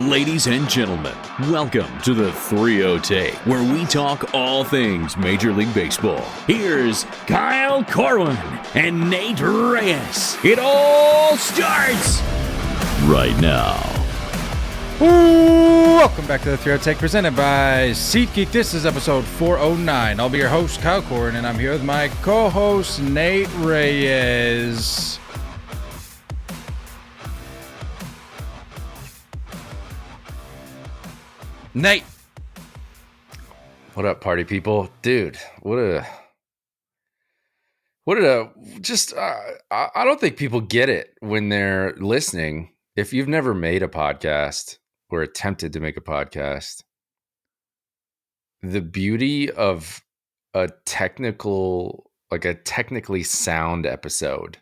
Ladies and gentlemen, welcome to the 3-0 Take, where we talk all things Major League Baseball. Here's Kyle Corwin and Nate Reyes. It all starts right now. Welcome back to the 3-0 Take, presented by SeatGeek. This is episode 409. I'll be your host, Kyle Corwin, and I'm here with my co-host, Nate Reyes. Nate. What up, party people? Dude, I don't think people get it when they're listening. If you've never made a podcast or attempted to make a podcast, the beauty of a technically sound episode,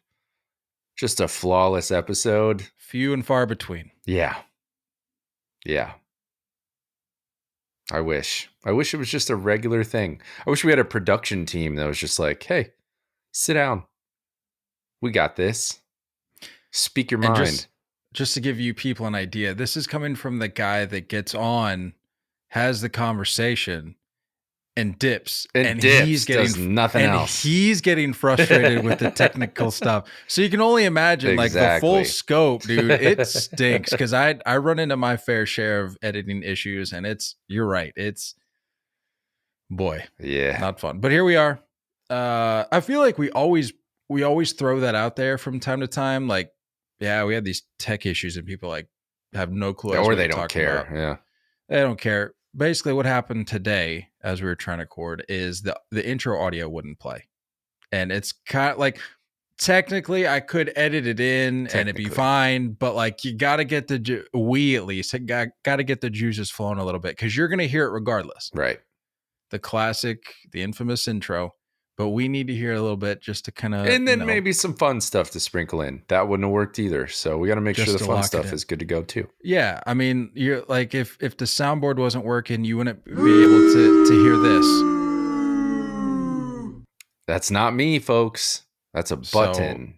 just a flawless episode. Few and far between. Yeah. I wish it was just a regular thing. I wish we had a production team that was just like, hey, sit down. We got this. Speak your mind. Just to give you people an idea, this is coming from the guy that gets on, has the conversation, and dips. He's getting nothing else. He's getting frustrated with the technical stuff. So you can only imagine like the full scope, dude. It stinks because I run into my fair share of editing issues, and you're right. It's not fun. But here we are. I feel like we always throw that out there from time to time. Like, yeah, we had these tech issues, and people like have no clue. Or they don't care. About. Yeah, they don't care. Basically, what happened today as we were trying to record is the intro audio wouldn't play. And it's kind of like, technically I could edit it in and it'd be fine, but like you got to get got to get the juices flowing a little bit because you're going to hear it regardless. Right. The infamous intro, but we need to hear a little bit just to kind of, and then maybe some fun stuff to sprinkle in. That wouldn't have worked either. So we got to make sure the fun stuff is good to go too. Yeah. I mean, you're like, if the soundboard wasn't working, you wouldn't be able to hear this. That's not me, folks. That's a button.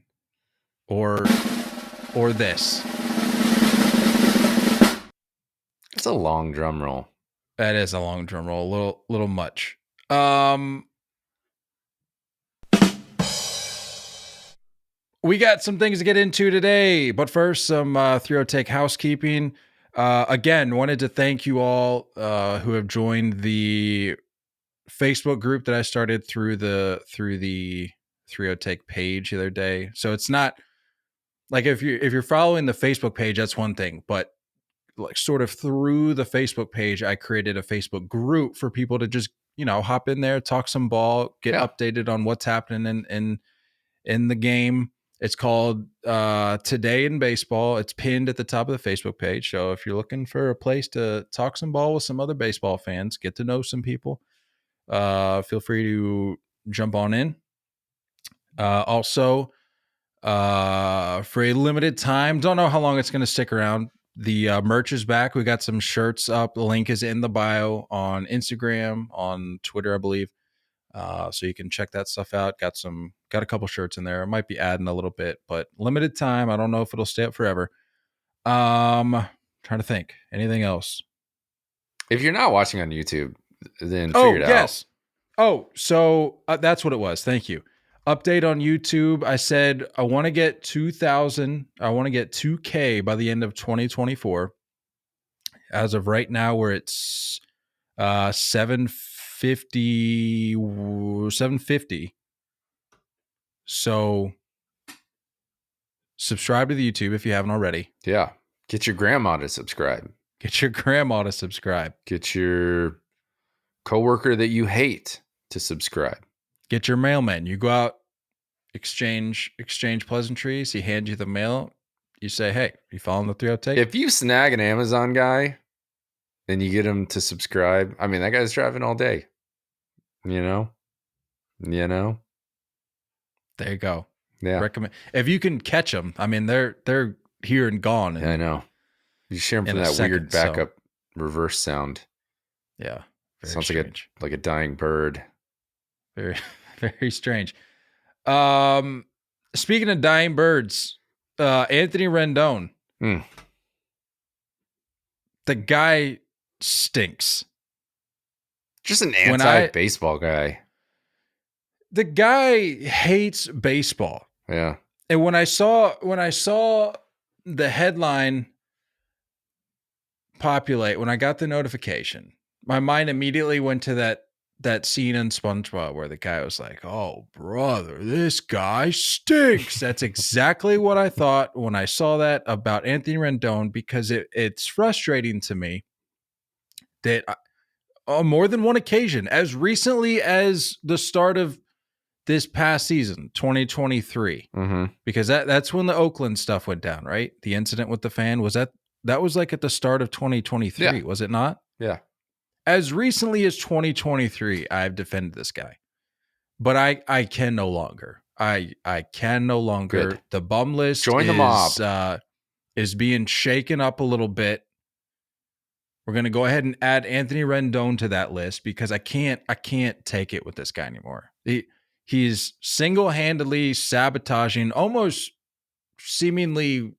Or this. It's a long drum roll. That is a long drum roll. A little much. We got some things to get into today, but first, some 3-0 Take housekeeping. Again, wanted to thank you all who have joined the Facebook group that I started through the 3-0 Take page the other day. So it's not like if you're following the Facebook page, that's one thing, but like sort of through the Facebook page, I created a Facebook group for people to just hop in there, talk some ball, get updated on what's happening in the game. It's called Today in Baseball. It's pinned at the top of the Facebook page. So if you're looking for a place to talk some ball with some other baseball fans, get to know some people, feel free to jump on in. Also, for a limited time, don't know how long it's going to stick around. The merch is back. We got some shirts up. The link is in the bio on Instagram, on Twitter, I believe. So you can check that stuff out. Got a couple shirts in there. I might be adding a little bit, but limited time. I don't know if it'll stay up forever. Trying to think. Anything else? If you're not watching on YouTube, then figure it out. Oh, so that's what it was. Thank you. Update on YouTube. I said I want to get 2,000. I want to get 2K by the end of 2024. As of right now, we're at 750. So subscribe to the YouTube if you haven't already. Yeah. Get your grandma to subscribe. Get your coworker that you hate to subscribe. Get your mailman. You go out, exchange pleasantries. He hands you the mail. You say, hey, you following the 3-0 Take? If you snag an Amazon guy and you get him to subscribe, I mean, that guy's driving all day. You know? There you go. Yeah. Recommend if you can catch them. I mean, they're here and gone. I know. You share them from that weird backup reverse sound. Yeah. Sounds strange. like a dying bird. Very, very strange. Speaking of dying birds, Anthony Rendon. the guy stinks. Just an anti-baseball guy. The guy hates baseball. Yeah. And when I saw the headline populate, when I got the notification, my mind immediately went to that scene in SpongeBob where the guy was like, "Oh, brother, this guy stinks." That's exactly what I thought when I saw that about Anthony Rendon, because it's frustrating to me that on more than one occasion, as recently as the start of this past season, 2023, because that's when the Oakland stuff went down, right? The incident with the fan, that was like at the start of 2023, was it not? Yeah. As recently as 2023, I've defended this guy, but I can no longer. I can no longer. Good. The bum list Join the mob. Is being shaken up a little bit. We're going to go ahead and add Anthony Rendon to that list because I can't take it with this guy anymore. He's single-handedly sabotaging, almost seemingly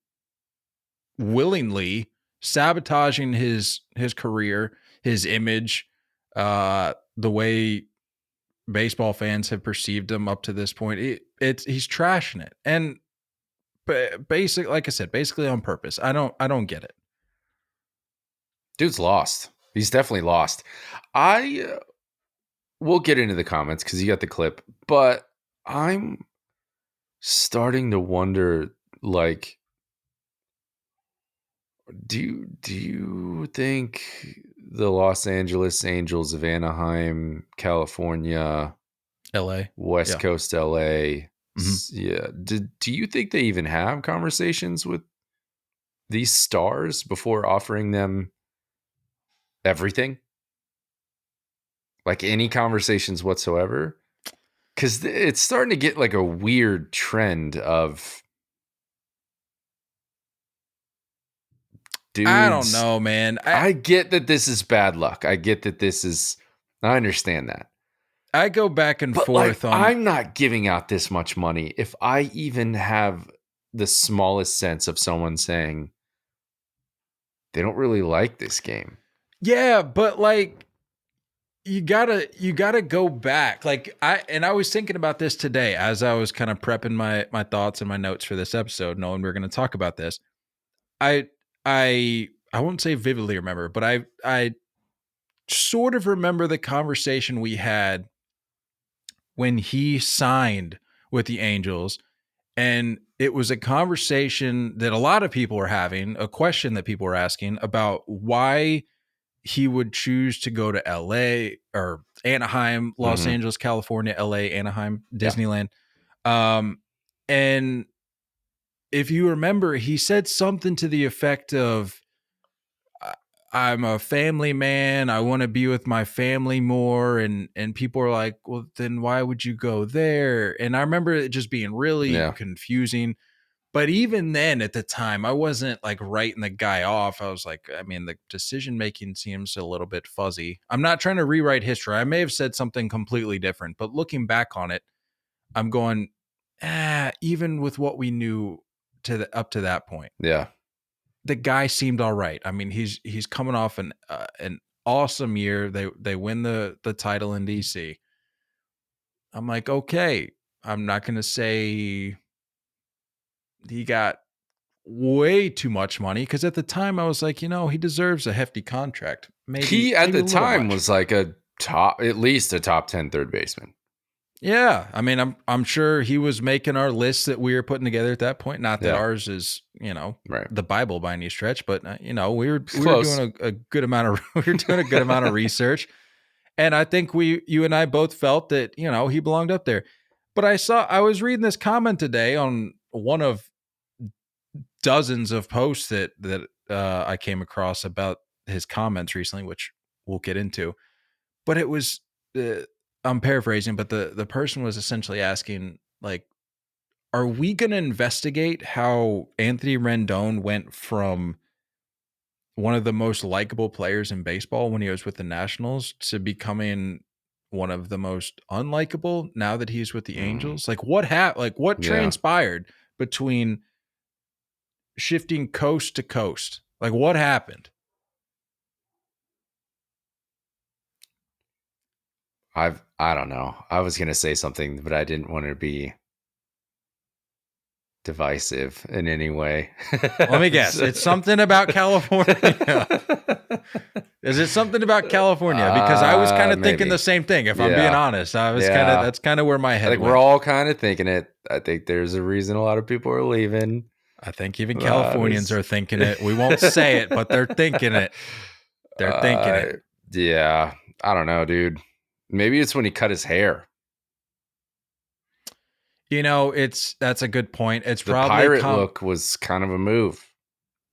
willingly sabotaging his career, his image, the way baseball fans have perceived him up to this point. He's trashing it. And basically, like I said, basically on purpose. I don't get it. Dude's lost. He's definitely lost. We'll get into the comments because you got the clip, but I'm starting to wonder, like, do you think the Los Angeles Angels of Anaheim, California, LA, West Coast LA, yeah, do you think they even have conversations with these stars before offering them everything? Like any conversations whatsoever? Because it's starting to get like a weird trend of dudes. I don't know, man. I get that this is bad luck. I understand that. I go back and forth on. I'm not giving out this much money if I even have the smallest sense of someone saying they don't really like this game. Yeah, but like you gotta go back. Like I was thinking about this today as I was kind of prepping my thoughts and my notes for this episode, knowing we were going to talk about this. I won't say vividly remember, but I sort of remember the conversation we had when he signed with the Angels. And it was a conversation that a lot of people were having, a question that people were asking about why he would choose to go to LA or Anaheim, Los Angeles, California, LA, Anaheim, Disneyland. And if you remember, he said something to the effect of, I'm a family man. I want to be with my family more. And people are like, well, then why would you go there? And I remember it just being really confusing. But even then at the time, I wasn't like writing the guy off. I was like, I mean, the decision-making seems a little bit fuzzy. I'm not trying to rewrite history. I may have said something completely different, but looking back on it, I'm going, even with what we knew up to that point. Yeah. The guy seemed all right. I mean, he's coming off an awesome year. They win the title in DC. I'm like, okay, I'm not going to say he got way too much money because at the time I was like, he deserves a hefty contract. Maybe he at maybe the time was like at least a top 10 third baseman. Yeah, I mean, I'm sure he was making our list that we were putting together at that point. Not that ours is, the Bible by any stretch, but we were doing a good amount of research, and I think you and I both felt that he belonged up there. But I was reading this comment today on one of dozens of posts that I came across about his comments recently, which we'll get into. But it was. I'm paraphrasing, but the person was essentially asking, like, are we going to investigate how Anthony Rendon went from one of the most likable players in baseball when he was with the Nationals to becoming one of the most unlikable now that he's with the Angels? Like, what happened? Like, what transpired between shifting coast to coast? Like, what happened? I don't know. I was gonna say something, but I didn't want to be divisive in any way. Let me guess. It's something about California. Is it something about California? Because I was kind of thinking the same thing. If I'm being honest, I was that's kind of where my head went. We're all kind of thinking it. I think there's a reason a lot of people are leaving. I think even Californians are thinking it. We won't say it, but they're thinking it. They're thinking it. Yeah. I don't know, dude. Maybe it's when he got his hair. That's a good point. It's the probably pirate look was kind of a move.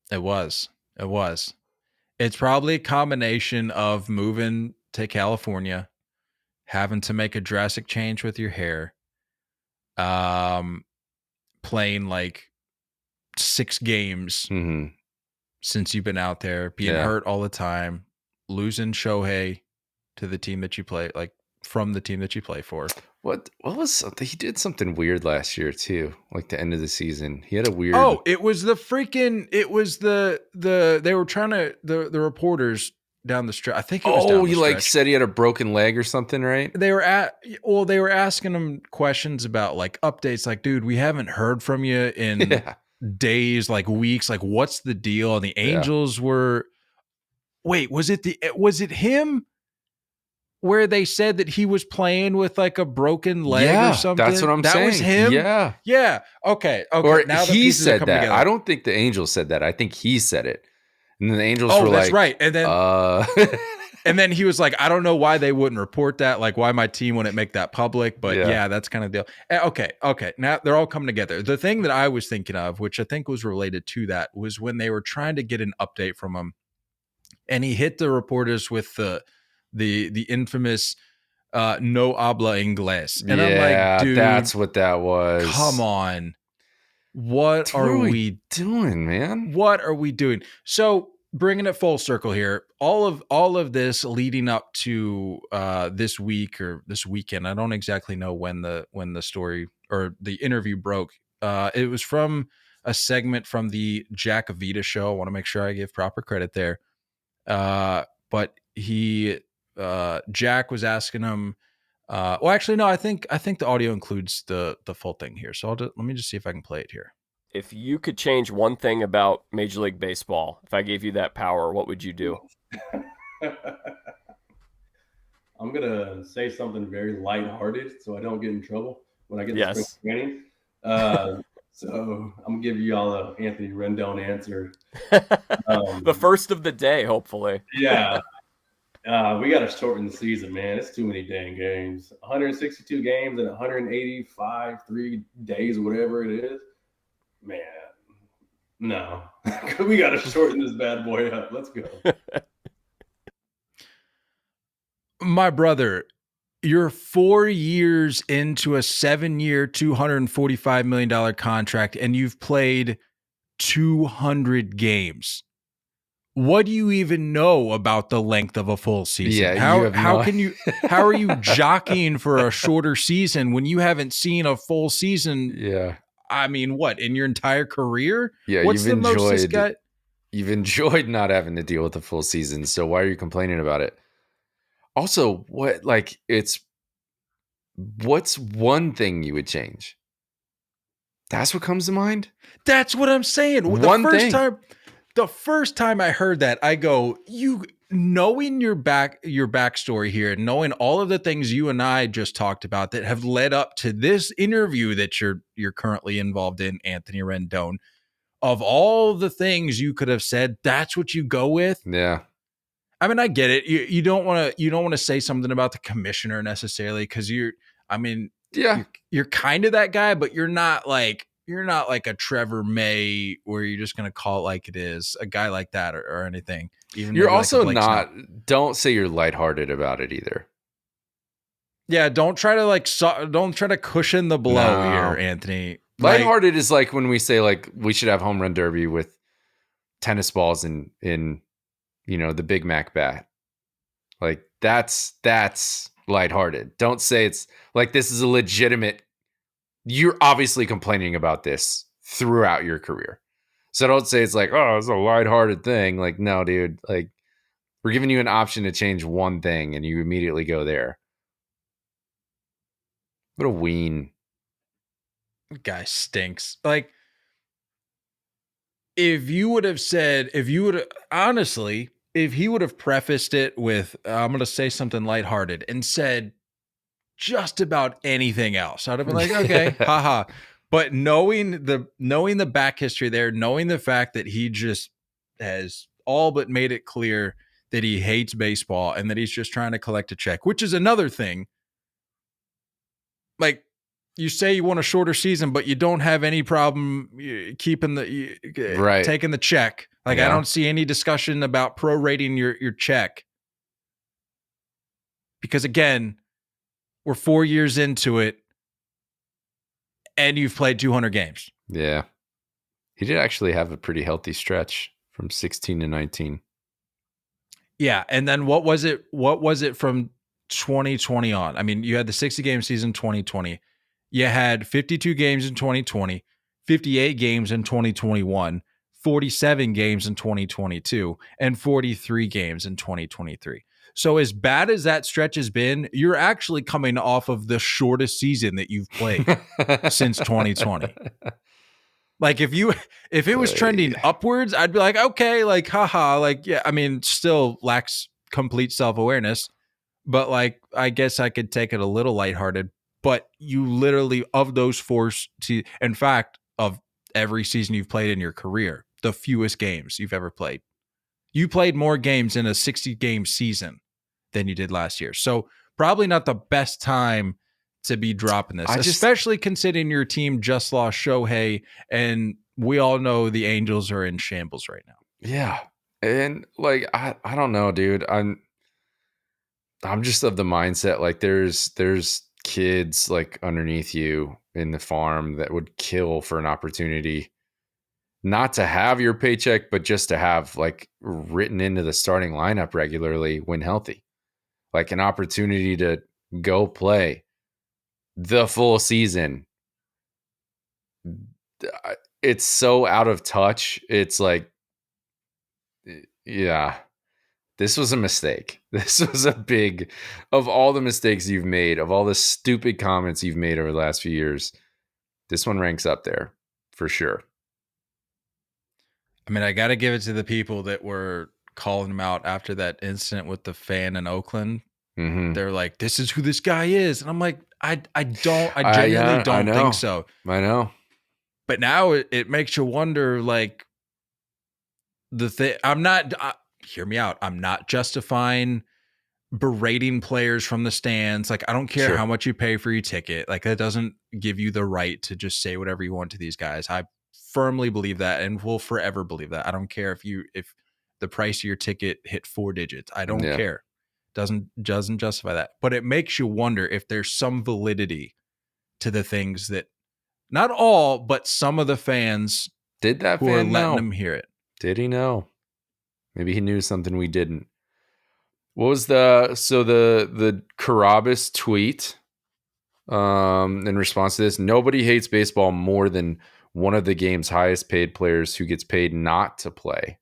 It was. It's probably a combination of moving to California, having to make a drastic change with your hair, playing like 6 games since you've been out there, being hurt all the time, losing Shohei to the team that you play, like from the team that you play for. What was something? He did something weird last year too, like the end of the season. He had a weird. Oh, it was the they were trying to the reporters down the stretch. I think it was down the he stretch. Like said he had a broken leg or something, right? They were asking him questions about like updates, like, dude, we haven't heard from you in days, like weeks, like what's the deal? And the Angels were was it him? Where they said that he was playing with like a broken leg or something. That's what I'm saying. That was him? Yeah. Okay. Or now he said that. together. I don't think the Angels said that. I think he said it. And then the Angels were that's like, right. And then and then he was like, I don't know why they wouldn't report that. Like why my team wouldn't make that public. But that's kind of the deal. Okay. Now they're all coming together. The thing that I was thinking of, which I think was related to that, was when they were trying to get an update from him. And he hit the reporters with the infamous no habla inglés. And I'm like, dude, that's what that was. Come on. What are we doing, man? What are we doing? So bringing it full circle here, all of this leading up to this week or this weekend. I don't exactly know when the story or the interview broke. It was from a segment from the Jack Avita show. I want to make sure I give proper credit there. But Jack was asking him. Well, actually, no. I think the audio includes the full thing here. So let me just see if I can play it here. If you could change one thing about Major League Baseball, if I gave you that power, what would you do? I'm gonna say something very lighthearted so I don't get in trouble when I get to spring training. So I'm gonna give you all an Anthony Rendon answer. The first of the day, hopefully. Yeah. We got to shorten the season, man. It's too many dang games. 162 games and 185, 3 days, whatever it is. Man, no. We got to shorten this bad boy up. Let's go. My brother, you're 4 years into a 7-year, $245 million contract, and you've played 200 games. What do you even know about the length of a full season? Yeah, how are you jockeying for a shorter season when you haven't seen a full season? Yeah. I mean, what, in your entire career? Yeah, What's the most this guy? You've enjoyed not having to deal with a full season, so why are you complaining about it? Also, what's one thing you would change? That's what comes to mind? That's what I'm saying. The first time I heard that, I go, you knowing your backstory here, and knowing all of the things you and I just talked about that have led up to this interview that you're currently involved in, Anthony Rendon. Of all the things you could have said, that's what you go with. Yeah. I mean, I get it. You don't want to say something about the commissioner necessarily because you're kind of that guy, but you're not like a Trevor May where you're just going to call it like it is, a guy like that or anything. Even you're also not. Don't say you're lighthearted about it either. Yeah, don't try to cushion the blow here, Anthony. Lighthearted is like when we say like we should have home run derby with tennis balls in the Big Mac bat. Like that's lighthearted. Don't say it's like this is a legitimate. You're obviously complaining about this throughout your career. So don't say it's like, oh, it's a lighthearted thing. Like, no, dude, like we're giving you an option to change one thing and you immediately go there. What a ween. Guy stinks. Like, if you would have said, if he would have prefaced it with, I'm going to say something lighthearted and said just about anything else, I'd have been like, okay, haha. But knowing the back history there, knowing the fact that he just has all but made it clear that he hates baseball and that he's just trying to collect a check, which is another thing. Like, you say you want a shorter season, but you don't have any problem keeping taking the check. Like, I don't see any discussion about prorating your check. Because again, we're 4 years into it and you've played 200 games. Yeah. He did actually have a pretty healthy stretch from 16 to 19. Yeah. And then what was it from 2020 on? I mean, you had the 60 game season 2020. You had 52 games in 2020, 58 games in 2021, 47 games in 2022, and 43 games in 2023. So as bad as that stretch has been, you're actually coming off of the shortest season that you've played since 2020. Like, if it was trending upwards, I'd be like, okay, like, haha, like, yeah, I mean, still lacks complete self-awareness, but like, I guess I could take it a little lighthearted. But you literally, of those in fact, of every season you've played in your career, the fewest games you've ever played. You played more games in a 60-game season than you did last year. So probably not the best time to be dropping this, especially considering your team just lost Shohei, and we all know the Angels are in shambles right now. Yeah. And like, I don't know, dude. I'm just of the mindset, like, there's kids like underneath you in the farm that would kill for an opportunity not to have your paycheck, but just to have like written into the starting lineup regularly when healthy, like an opportunity to go play the full season. It's so out of touch. It's like, yeah, this was a mistake. This was a big, of all the mistakes you've made, of all the stupid comments you've made over the last few years, this one ranks up there for sure. I mean, I got to give it to the people that were calling him out after that incident with the fan in Oakland. Mm-hmm. They're like, this is who this guy is. And I'm like, I genuinely don't think so. I know. But now it makes you wonder, like, hear me out. I'm not justifying berating players from the stands. Like, I don't care how much you pay for your ticket. Like, that doesn't give you the right to just say whatever you want to these guys. I firmly believe that and will forever believe that. I don't care if the price of your ticket hit 4 digits. I don't care. Doesn't justify that. But it makes you wonder if there's some validity to the things that, not all, but some of the fans did that who fan are letting know? him hear it. Did he know? Maybe he knew something we didn't. What was the Carabas tweet in response to this? Nobody hates baseball more than one of the game's highest paid players who gets paid not to play.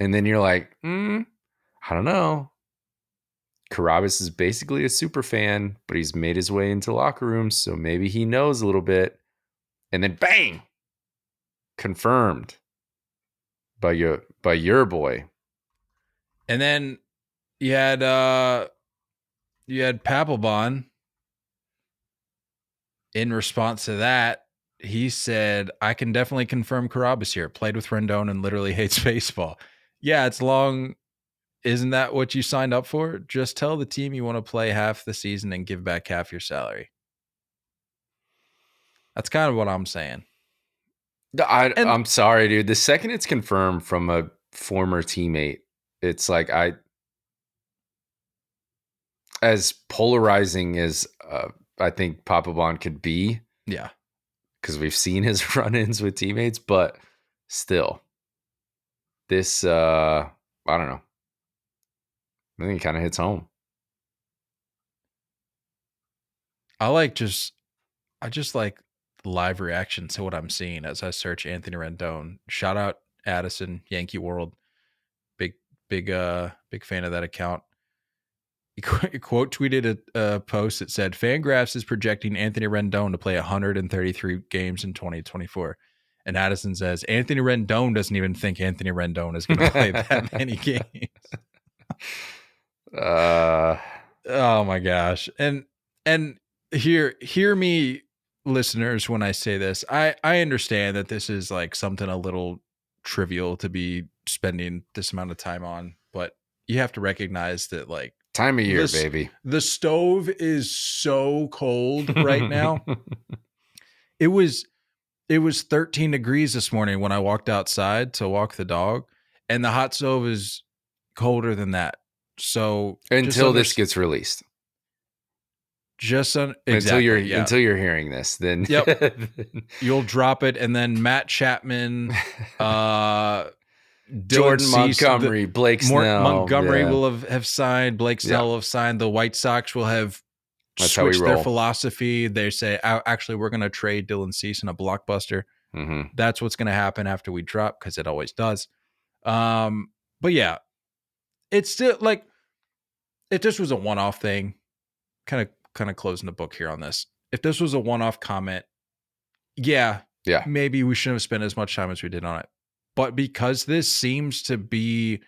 And then you're like, I don't know. Carabas is basically a super fan, but he's made his way into locker rooms, so maybe he knows a little bit. And then bang! Confirmed by your boy. And then you had Papelbon. In response to that, he said, I can definitely confirm Carabas here. Played with Rendon and literally hates baseball. Yeah, it's long. Isn't that what you signed up for? Just tell the team you want to play half the season and give back half your salary. That's kind of what I'm saying. I'm sorry, dude. The second it's confirmed from a former teammate, it's like, as polarizing as I think Papelbon could be. Yeah. Because we've seen his run-ins with teammates, but still, this, I don't know. I think it kind of hits home. I just like live reaction to what I'm seeing as I search Anthony Rendon. Shout out Addison, Yankee World. Big fan of that account. He quote tweeted a post that said, Fangraphs is projecting Anthony Rendon to play 133 games in 2024. And Addison says, Anthony Rendon doesn't even think Anthony Rendon is going to play that many games. Oh my gosh. And hear me, listeners, when I say this. I understand that this is like something a little trivial to be spending this amount of time on, but you have to recognize that like time of year, baby. The stove is so cold right now. It was 13 degrees this morning when I walked outside to walk the dog, and the hot stove is colder than that. So until this gets released, until you're hearing this, then yep, you'll drop it, and then Matt Chapman, Jordan Montgomery, Blake Snell, Montgomery will have signed. Blake Snell will have signed. The White Sox will have switched their philosophy. They say, actually, we're going to trade Dylan Cease in a blockbuster. Mm-hmm. That's what's going to happen after we drop, because it always does. But yeah, it's still like, if this was a one-off thing, kind of closing the book here on this. If this was a one-off comment, yeah, maybe we shouldn't have spent as much time as we did on it. But because this seems to be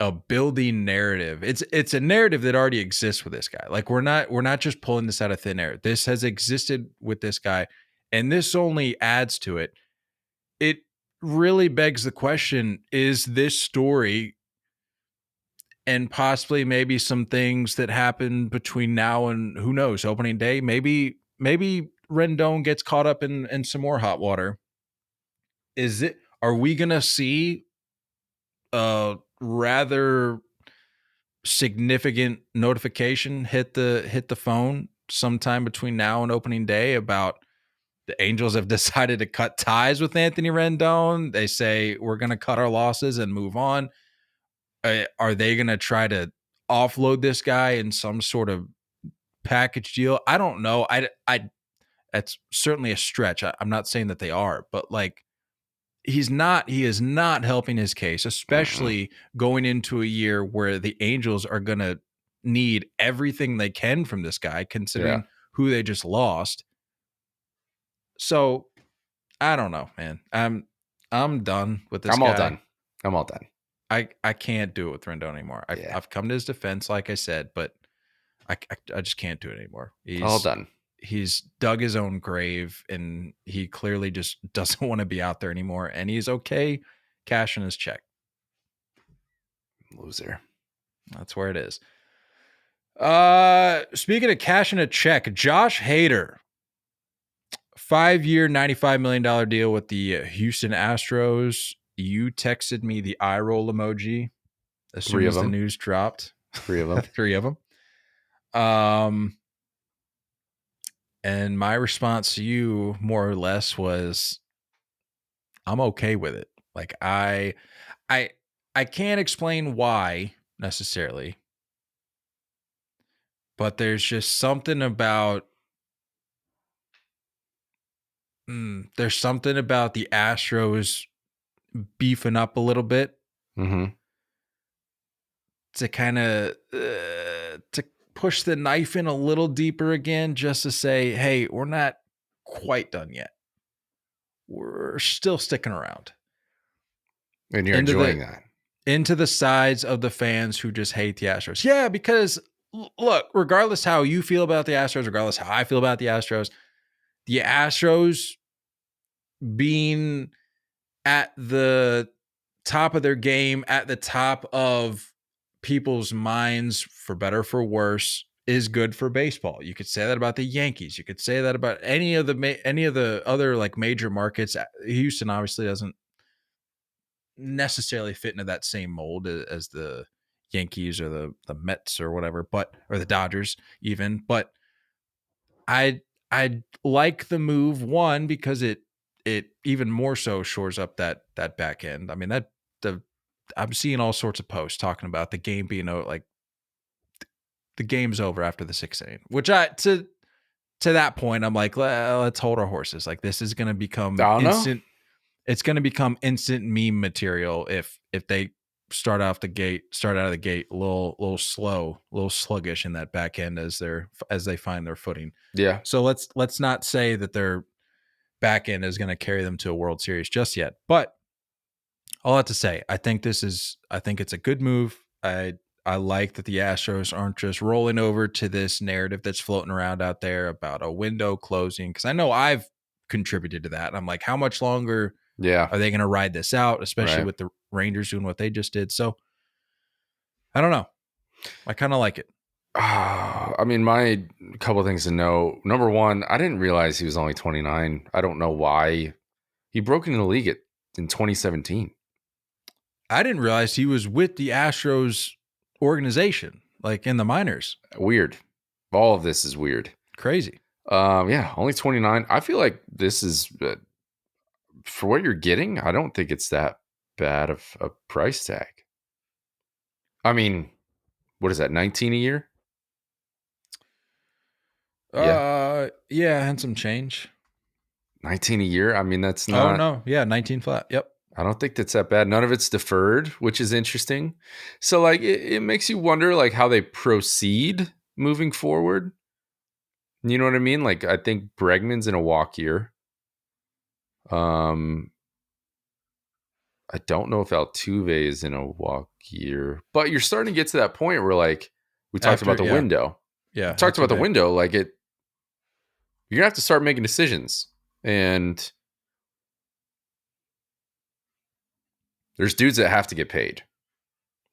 a building narrative, it's a narrative that already exists with this guy. Like we're not just pulling this out of thin air. This has existed with this guy, and this only adds to it. It really begs the question: is this story, and possibly maybe some things that happen between now and who knows, opening day, maybe Rendon gets caught up in some more hot water. Are we going to see a rather significant notification hit the phone sometime between now and opening day about the Angels have decided to cut ties with Anthony Rendon? They say we're going to cut our losses and move on. Are they going to try to offload this guy in some sort of package deal? I don't know. That's certainly a stretch. I'm not saying that they are, but like, he is not helping his case, especially going into a year where the Angels are going to need everything they can from this guy, considering who they just lost. So I don't know, man. I'm done with this guy. I'm all done. I can't do it with Rendon anymore. I've come to his defense, like I said, but I just can't do it anymore. He's all done. He's dug his own grave, and he clearly just doesn't want to be out there anymore. And he's okay cashing his check. Loser. That's where it is. Speaking of cashing a check, Josh Hader, 5-year, $95 million deal with the Houston Astros. You texted me the eye roll emoji as soon as the news dropped. 3 of them. 3 of them. And my response to you, more or less, was, I'm okay with it. Like I can't explain why necessarily, but there's just something about the Astros beefing up a little bit to kind of to push the knife in a little deeper again, just to say, hey, we're not quite done yet. We're still sticking around. And you're enjoying that. Into the sides of the fans who just hate the Astros. Yeah, because look, regardless how you feel about the Astros, regardless how I feel about the Astros being at the top of their game, at the top of people's minds, for better or for worse, is good for baseball. You could say that about the Yankees. You could say that about any of the other like major markets. Houston obviously doesn't necessarily fit into that same mold as the Yankees or the Mets or whatever, or the Dodgers even. But I like the move, one, because it even more so shores up that back end. I mean, I'm seeing all sorts of posts talking about the game being like the game's over after the 6th inning, which to that point, I'm like, let's hold our horses. Like, this is going to become instant. It's going to become instant meme material if they start out of the gate a little slow, a little sluggish in that back end as they find their footing. Yeah. So let's not say that their back end is going to carry them to a World Series just yet. But all that to say, I think it's a good move. I like that the Astros aren't just rolling over to this narrative that's floating around out there about a window closing, because I know I've contributed to that. And I'm like, how much longer Yeah. are they going to ride this out, especially Right. with the Rangers doing what they just did? So I don't know. I kind of like it. I mean, my couple of things to know. Number one, I didn't realize he was only 29. I don't know why. He broke into the league in 2017. I didn't realize he was with the Astros organization, like in the minors. Weird. All of this is weird. Crazy. Yeah, only 29. I feel like this is for what you're getting. I don't think it's that bad of a price tag. I mean, what is that? 19 a year? Yeah, and some change. 19 a year. I mean, that's not. Oh no, yeah, 19 flat. Yep. I don't think that's that bad. None of it's deferred, which is interesting. So, like, it makes you wonder, like, how they proceed moving forward. You know what I mean? Like, I think Bregman's in a walk year. I don't know if Altuve is in a walk year, but you're starting to get to that point where, like, we talked about the window. Yeah, Talked about the window. Like, you're gonna have to start making decisions, and there's dudes that have to get paid.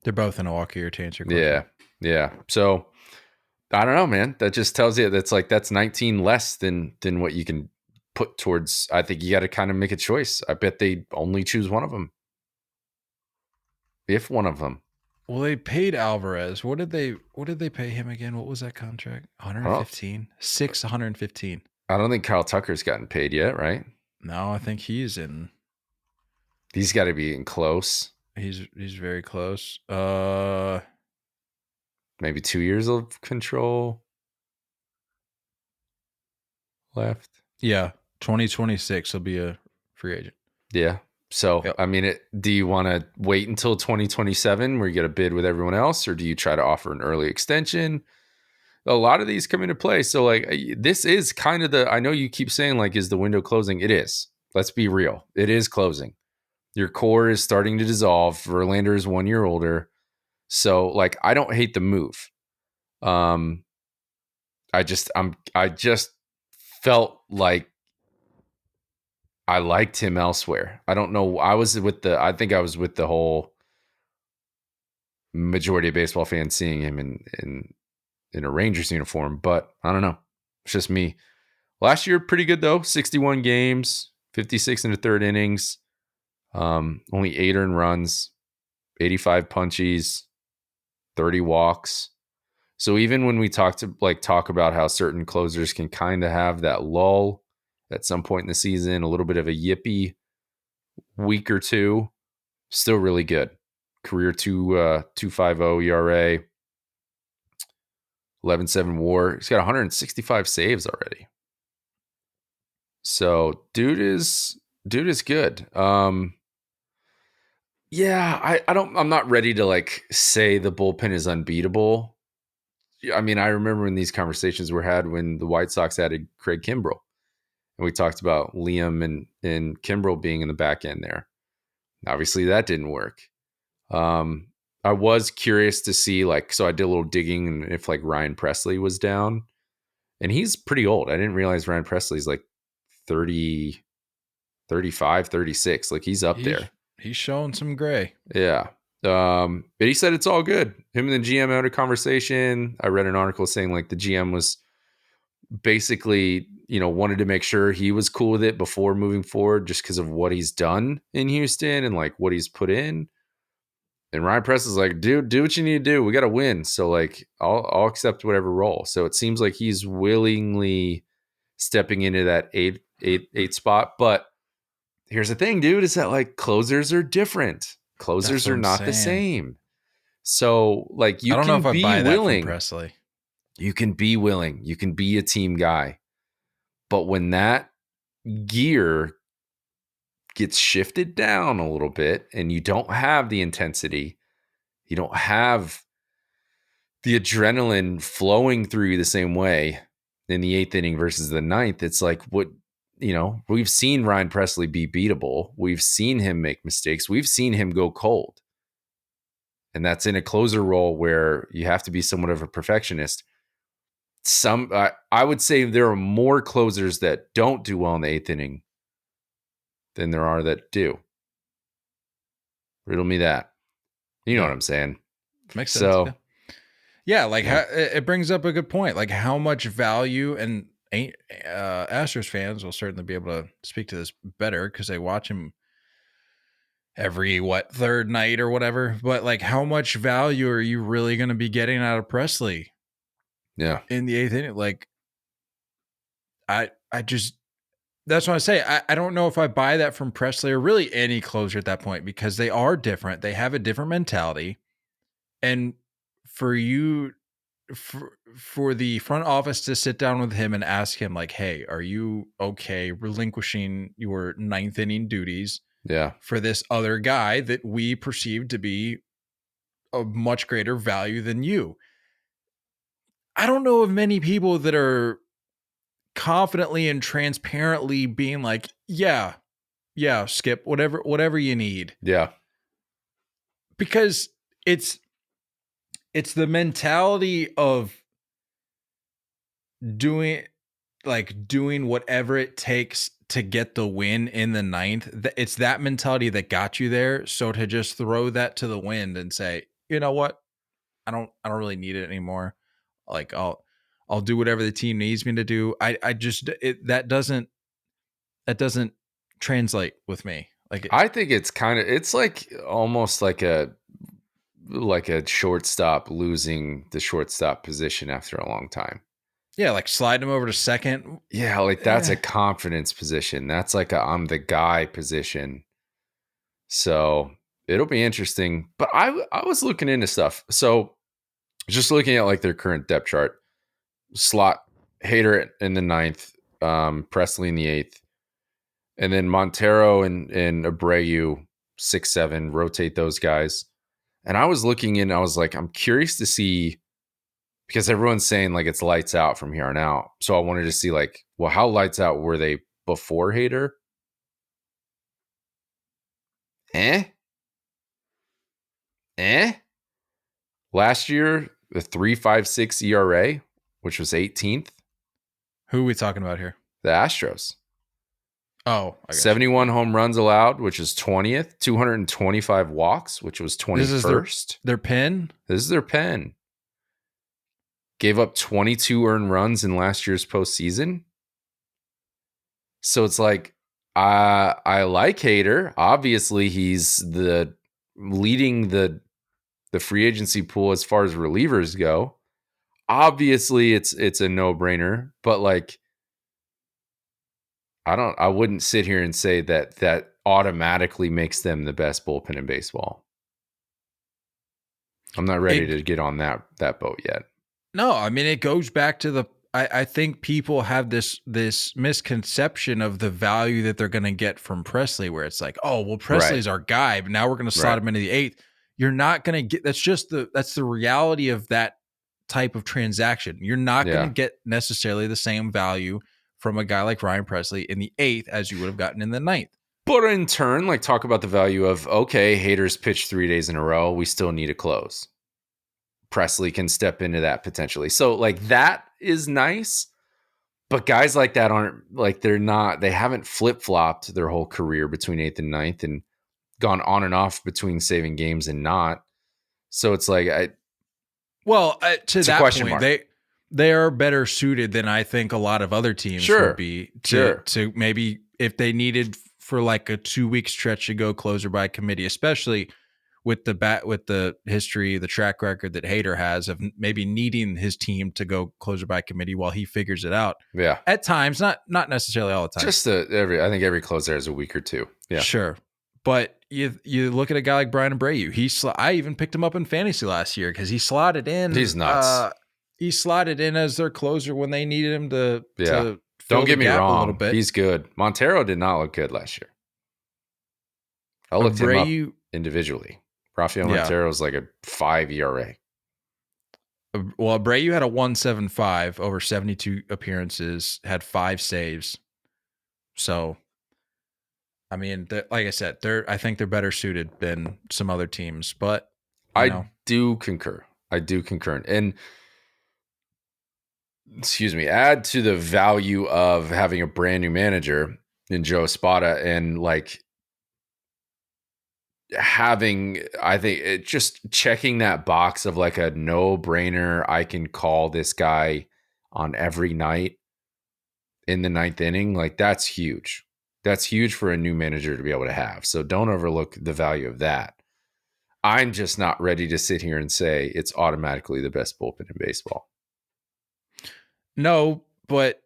They're both in a walk year to answer your question. Yeah. So I don't know, man. That just tells you that's 19 less than what you can put towards. I think you got to kind of make a choice. I bet they only choose one of them. If one of them. Well, they paid Alvarez. What did they pay him again? What was that contract? 115? 115. I don't think Kyle Tucker's gotten paid yet, right? No, I think he's got to be in close. He's very close. Maybe 2 years of control left. Yeah, 2026 he'll be a free agent. Yeah. So, yep. I mean, do you want to wait until 2027 where you get a bid with everyone else, or do you try to offer an early extension? A lot of these come into play. So, like, this is kind of I know you keep saying, like, is the window closing? It is. Let's be real. It is closing. Your core is starting to dissolve. Verlander is 1 year older. So, like, I don't hate the move. I just felt like I liked him elsewhere. I don't know. I think I was with the whole majority of baseball fans seeing him in a Rangers uniform, but I don't know. It's just me. Last year, pretty good though. 61 games, 56 in the third innings, only 8 earned runs, 85 punchies, 30 walks. So even when we talk about how certain closers can kind of have that lull at some point in the season, a little bit of a yippee week or two, still really good. Career 2.50 ERA, 11.7 WAR. He's got 165 saves already. So dude is good. Yeah, I'm not ready to like say the bullpen is unbeatable. I mean, I remember when these conversations were had when the White Sox added Craig Kimbrell. And we talked about Liam and Kimbrell being in the back end there. Obviously, that didn't work. I was curious to see, like, so I did a little digging and if like Ryan Presley was down. And he's pretty old. I didn't realize Ryan Presley's like 30, 35, 36. Like he's up there. He's showing some gray. Yeah. But he said it's all good. Him and the GM had a conversation. I read an article saying like the GM was basically, wanted to make sure he was cool with it before moving forward just because of what he's done in Houston and like what he's put in. And Ryan Presley's like, dude, do what you need to do. We got to win. So like, I'll accept whatever role. So it seems like he's willingly stepping into that eight spot. But here's the thing, dude, is that like closers are different. Closers are not the same. So like you can be willing. Presley. You can be willing. You can be a team guy. But when that gear gets shifted down a little bit and you don't have the intensity, You don't have the adrenaline flowing through you the same way in the 8th inning versus the 9th. It's like we've seen Ryan Presley be beatable. We've seen him make mistakes. We've seen him go cold. And that's in a closer role where you have to be somewhat of a perfectionist. I would say there are more closers that don't do well in the 8th inning than there are that do. Riddle me that. You know what I'm saying? Makes sense. Yeah, it brings up a good point. Like how much value, and Astros fans will certainly be able to speak to this better because they watch him every third night or whatever. But like, how much value are you really going to be getting out of Presley? Yeah, in the 8th inning, like I just that's what I say. I don't know if I buy that from Presley or really any closer at that point because they are different. They have a different mentality, and for the front office to sit down with him and ask him like, "Hey, are you okay relinquishing your 9th inning duties?" For this other guy that we perceive to be a much greater value than you. I don't know of many people that are confidently and transparently being like, yeah, Skip, whatever you need. Yeah. Because it's the mentality of doing whatever it takes to get the win in the 9th. It's that mentality that got you there. So to just throw that to the wind and say, you know what? I don't really need it anymore. Like I'll do whatever the team needs me to do. That doesn't translate with me. Like I think it's like almost like a shortstop losing the shortstop position after a long time. Yeah, like slide him over to second. Yeah, like that's a confidence position. That's like a I'm the guy position. So it'll be interesting. But I was looking into stuff. So just looking at like their current depth chart, slot Hader in the 9th, Presley in the 8th, and then Montero and Abreu 6, 7, rotate those guys. And I was looking in, I was like, I'm curious to see, because everyone's saying like it's lights out from here on out. So I wanted to see like, well, how lights out were they before Hader? Last year, the 3.56 ERA, which was 18th. Who are we talking about here? The Astros. Oh, 71 home runs allowed, which is 20th. 225 walks, which was 21st. This is their pen? This is their pen. Gave up 22 earned runs in last year's postseason. So it's like, I like Hader. Obviously, he's leading the free agency pool as far as relievers go. Obviously, it's a no-brainer, but like, I wouldn't sit here and say that automatically makes them the best bullpen in baseball. I'm not ready to get on that boat yet. No, I mean, it goes back to I think people have this misconception of the value that they're going to get from Presley, where it's like, oh, well, Presley's our guy, but now we're going to slot him into the 8th. You're not going to get, that's the reality of that type of transaction. You're not going to get necessarily the same value from a guy like Ryan Presley in the 8th as you would have gotten in the 9th. But in turn, like talk about the value of, okay, Hader's pitched 3 days in a row. We still need a close. Presley can step into that potentially. So like that is nice. But guys like that aren't like, they haven't flip-flopped their whole career between 8th and 9th and gone on and off between saving games and not. So it's like, to that point, they are better suited than I think a lot of other teams would be to maybe if they needed for like a 2-week stretch to go closer by committee, especially with the history, the track record that Hader has of maybe needing his team to go closer by committee while he figures it out. Yeah. At times, not necessarily all the time. Just I think every closer has a week or two. Yeah. Sure. But you look at a guy like Brian Abreu. I even picked him up in fantasy last year because he slotted in. He's nuts. He slotted in as their closer when they needed him to Don't get me wrong. A little bit. He's good. Montero did not look good last year. I looked him up individually. Rafael Montero is like a 5 ERA. Well, Abreu had a 1.75 over 72 appearances, had 5 saves. So, I mean, like I said, I think they're better suited than some other teams. But I do concur. And excuse me, add to the value of having a brand new manager in Joe Espada and like having, I think, just checking that box of like a no-brainer. I can call this guy on every night in the 9th inning. Like that's huge. That's huge for a new manager to be able to have. So don't overlook the value of that. I'm just not ready to sit here and say it's automatically the best bullpen in baseball. No, but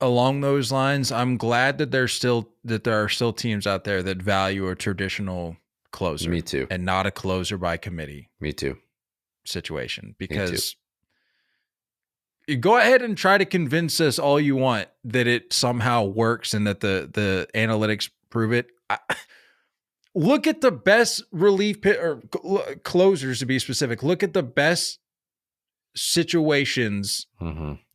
along those lines, I'm glad that there are still teams out there that value a traditional closer. Me too. And not a closer by committee. Me too. Situation. Because you go ahead and try to convince us all you want that it somehow works and that the analytics prove it. Look at the best relief or closers, to be specific. Look at the best situations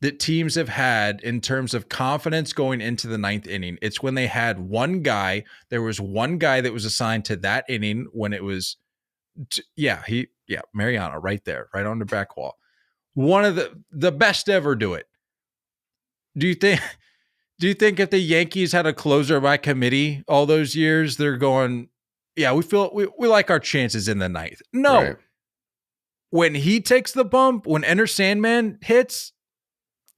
that teams have had in terms of confidence going into the 9th inning. It's when they had one guy. There was one guy that was assigned to that inning when it was, Mariano right there, right on the back wall. One of the best ever do it. Do you think if the Yankees had a closer by committee all those years, they're going, yeah, we like our chances in the 9th? No. Right. When he takes the bump, when Enter Sandman hits,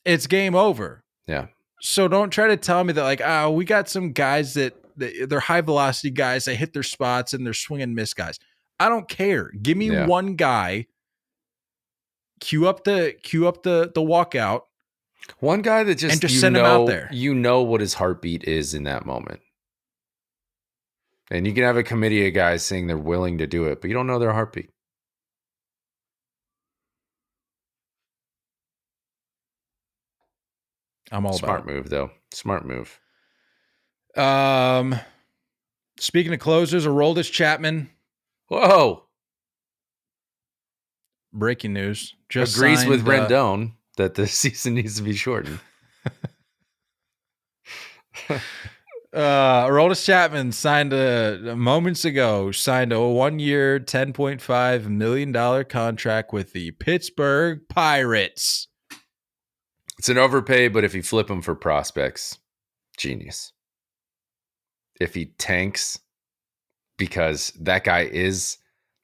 it's game over. Yeah. So don't try to tell me that like, we got some guys that they're high velocity guys. They hit their spots and they're swing and miss guys. I don't care. Give me one guy. Cue up the walkout. One guy that just send him out there. You know what his heartbeat is in that moment. And you can have a committee of guys saying they're willing to do it, but you don't know their heartbeat. I'm all smart about it. Move, though. Smart move. Speaking of closers, Aroldis Chapman. Whoa. Breaking news. Just agrees signed, with Rendon that the season needs to be shortened. Aroldis Chapman signed moments ago signed a 1-year, $10.5 million contract with the Pittsburgh Pirates. It's an overpay, but if you flip him for prospects, genius. If he tanks, because that guy is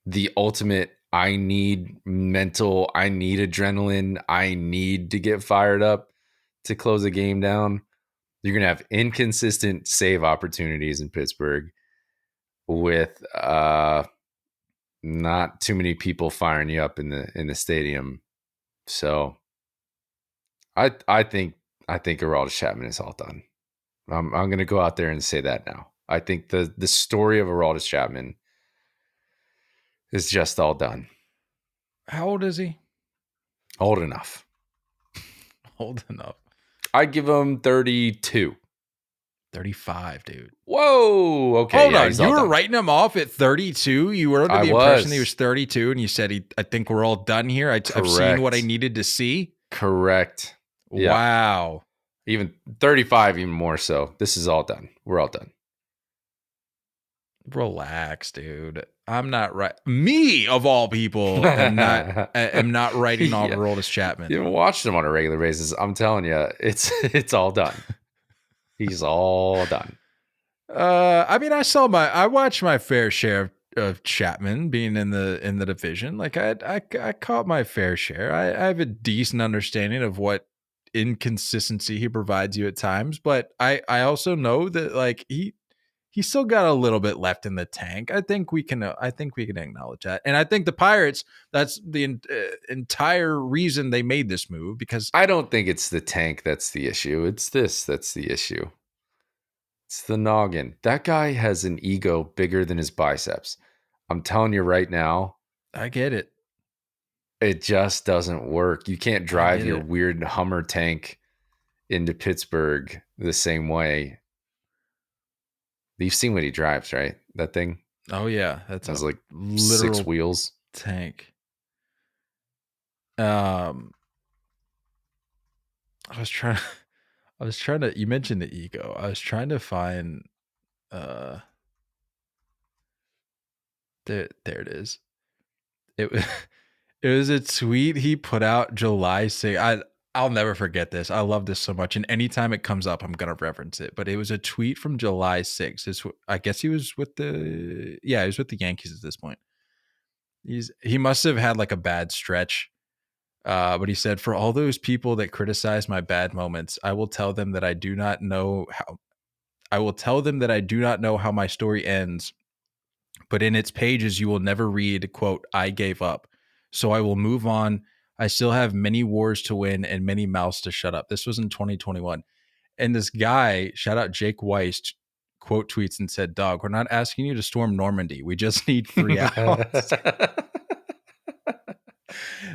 the ultimate, I need adrenaline, I need to get fired up to close a game down. You're going to have inconsistent save opportunities in Pittsburgh with not too many people firing you up in the stadium. So I think Aroldis Chapman is all done. I'm going to go out there and say that now. I think the story of Aroldis Chapman is just all done. How old is he? Old enough. Old enough. I'd give him 32. 35, dude. Whoa. Okay. Hold on. You were writing him off at 32? You were under the impression he was 32 and you said, I think we're all done here. I've seen what I needed to see. Correct. Yeah. Wow. Even 35, even more so. This is all done. We're all done. Relax, dude. I'm not right. Me, of all people, am not writing off Aroldis Chapman. You haven't watched him on a regular basis. I'm telling you, it's all done. He's all done. I mean, I watched my fair share of Chapman being in the division. Like I caught my fair share. I have a decent understanding of what inconsistency he provides you at times, but I also know that like he's still got a little bit left in the tank. I think we can acknowledge that. And I think the Pirates, that's the entire reason they made this move, because I don't think it's the tank that's the issue. It's this that's the issue. It's the noggin. That guy has an ego bigger than his biceps. I'm telling you right now. I get it. It just doesn't work. You can't drive your weird Hummer tank into Pittsburgh the same way. You've seen what he drives, right? That thing? Oh yeah, that's Has a like literal 6 wheels. tank. I was trying to, you mentioned the ego. I was trying to find uh there it is. It was it was a tweet he put out July 6th. I'll never forget this. I love this so much. And anytime it comes up, I'm gonna reference it. But it was a tweet from July 6th. I guess he was with the Yankees at this point. He must have had like a bad stretch. But he said, for all those people that criticize my bad moments, I will tell them that I do not know how my story ends, but in its pages you will never read, quote, I gave up. So I will move on. I still have many wars to win and many mouths to shut up. This was in 2021. And this guy, shout out Jake Weiss, quote tweets and said, dog, we're not asking you to storm Normandy. We just need 3 outs.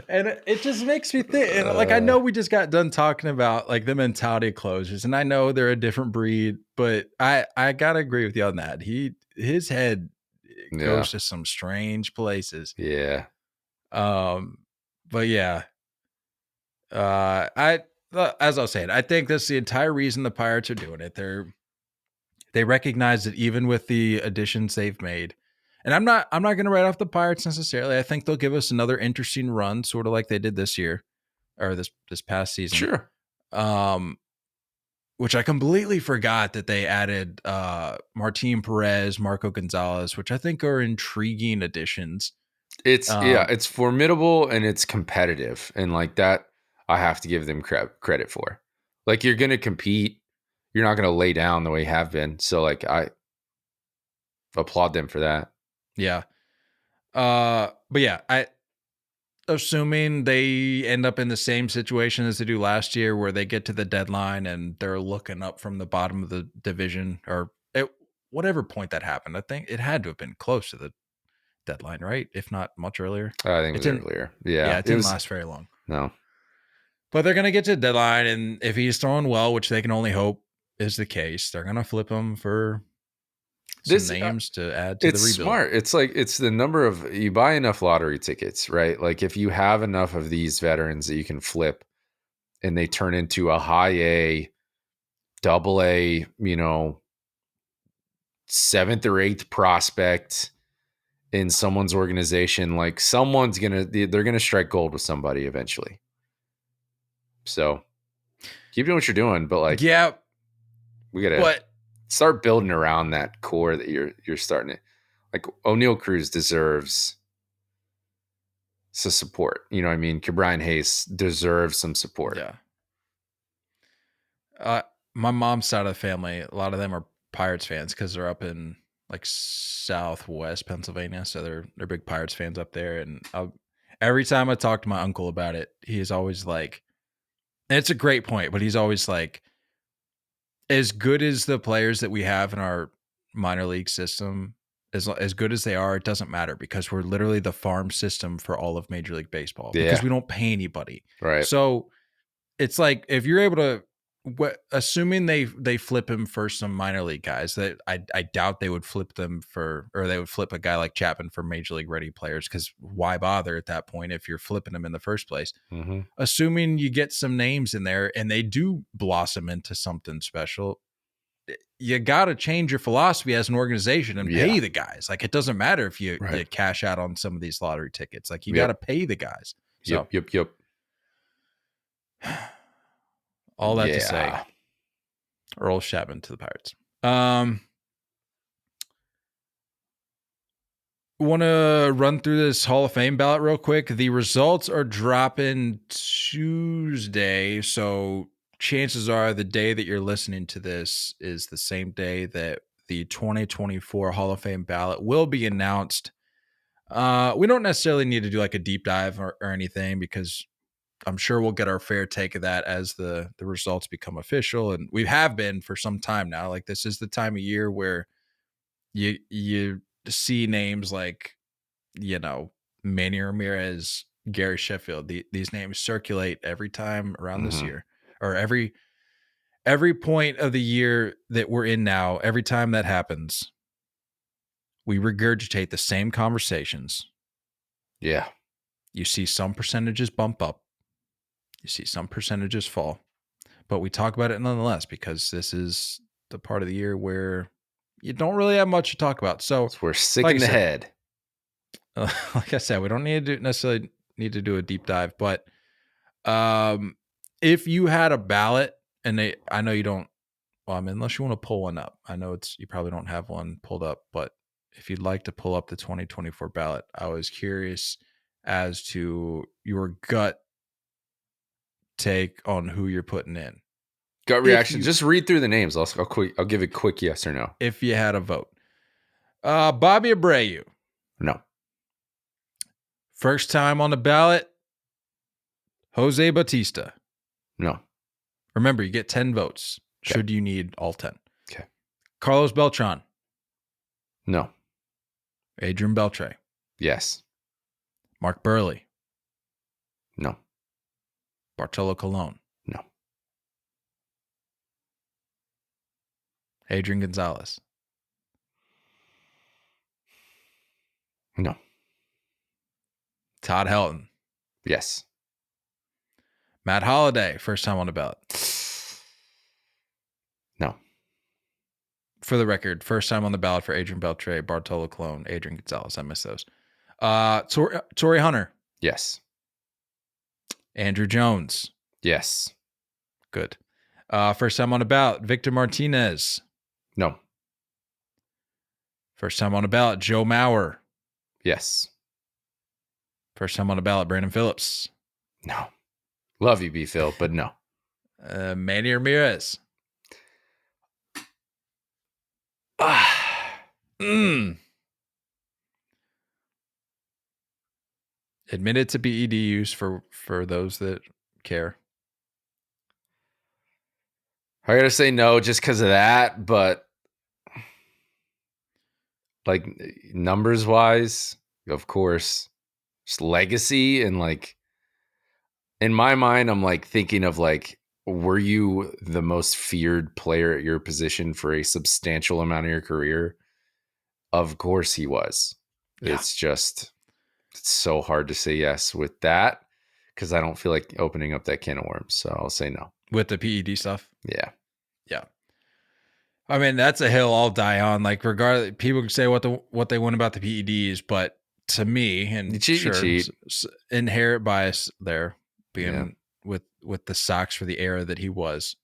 And it just makes me think, and like, I know we just got done talking about like the mentality of closers, and I know they're a different breed, but I gotta agree with you on that. His head goes to some strange places. Yeah. But yeah, as I was saying, I think that's the entire reason the Pirates are doing it. They recognize that even with the additions they've made, and I'm not going to write off the Pirates necessarily. I think they'll give us another interesting run, sort of like they did this year or this past season. Sure. Which I completely forgot that they added Martin Perez, Marco Gonzalez, which I think are intriguing additions. It's formidable and it's competitive, and like that, I have to give them credit for. Like, you're going to compete. You're not going to lay down the way you have been. So like, I applaud them for that. Yeah. But yeah, assuming they end up in the same situation as they do last year, where they get to the deadline and they're looking up from the bottom of the division, or at whatever point that happened. I think it had to have been close to the deadline, right? If not much earlier. I think it was earlier. Yeah. It didn't last very long. No. But they're going to get to the deadline, and if he's throwing well, which they can only hope is the case, they're going to flip him for some names to add to the rebuild. It's smart. It's like, it's the number of, you buy enough lottery tickets, right? Like, if you have enough of these veterans that you can flip and they turn into a high A, double A, 7th or 8th prospect in someone's organization, like, they're going to strike gold with somebody eventually. So keep doing what you're doing, but like, yeah, we got to start building around that core that you're starting to, like, O'Neal Cruz deserves some support. You know what I mean? Ke'Bryan Hayes deserves some support. Yeah. My mom's side of the family, a lot of them are Pirates fans because they're up in like Southwest Pennsylvania, so they're big Pirates fans up there. And every time I talk to my uncle about it, he's always like, and it's a great point, but he's always like, as good as the players that we have in our minor league system, as good as they are, it doesn't matter because we're literally the farm system for all of Major League Baseball because we don't pay anybody. Right. So it's like, if you're able to, assuming they flip him for some minor league guys, that I doubt they would flip them for, or they would flip a guy like Chapman for Major League ready players, because why bother at that point if you're flipping them in the first place? Mm-hmm. Assuming you get some names in there and they do blossom into something special, you got to change your philosophy as an organization and pay the guys. Like, it doesn't matter if you cash out on some of these lottery tickets. Like, you got to pay the guys. So, Yep. All that to say, Aroldis Chapman to the Pirates. Want to run through this Hall of Fame ballot real quick. The results are dropping Tuesday, so chances are the day that you're listening to this is the same day that the 2024 Hall of Fame ballot will be announced. We don't necessarily need to do like a deep dive or anything, because I'm sure we'll get our fair take of that as the results become official. And we have been for some time now. Like, this is the time of year where you see names like, Manny Ramirez, Gary Sheffield. These names circulate every time around this year, or every point of the year that we're in now. Every time that happens, we regurgitate the same conversations. Yeah. You see some percentages bump up. You see some percentages fall. But we talk about it nonetheless because this is the part of the year where you don't really have much to talk about. So We're sick like in I the said, head. like I said, we don't necessarily need to do a deep dive, but if you had a ballot and I know you don't, well, I mean, unless you want to pull one up, I know you probably don't have one pulled up, but if you'd like to pull up the 2024 ballot, I was curious as to your gut take on who you're putting in. Gut reaction. Just read through the names. I'll give a quick yes or no. If you had a vote. Bobby Abreu. No. First time on the ballot, Jose Bautista. No. Remember, you get 10 votes Okay. should you need all 10. Okay. Carlos Beltran. No. Adrian Beltre. Yes. Mark Burley. No. Bartolo Colon. No. Adrian Gonzalez. No. Todd Helton. Yes. Matt Holliday, first time on the ballot. No. For the record, first time on the ballot for Adrian Beltre, Bartolo Colon, Adrian Gonzalez. I missed those. Torrey Hunter. Yes. Andrew Jones. Yes. Good. First time on the ballot, Victor Martinez. No. First time on the ballot, Joe Mauer. Yes. First time on the ballot, Brandon Phillips. No. Love you, B. Phil, but no. Manny Ramirez. Admitted to PED use for those that care. I gotta say no just because of that, but like numbers wise, of course, just legacy and like in my mind, I'm like thinking of like, were you the most feared player at your position for a substantial amount of your career? Of course he was. Yeah. It's so hard to say yes with that because I don't feel like opening up that can of worms. So I'll say no. With the PED stuff? Yeah. Yeah. I mean, that's a hill I'll die on. Like, regardless, people can say what they want about the PEDs, but to me, and You cheat. Inherent bias there, being with the Sox for the era that he was.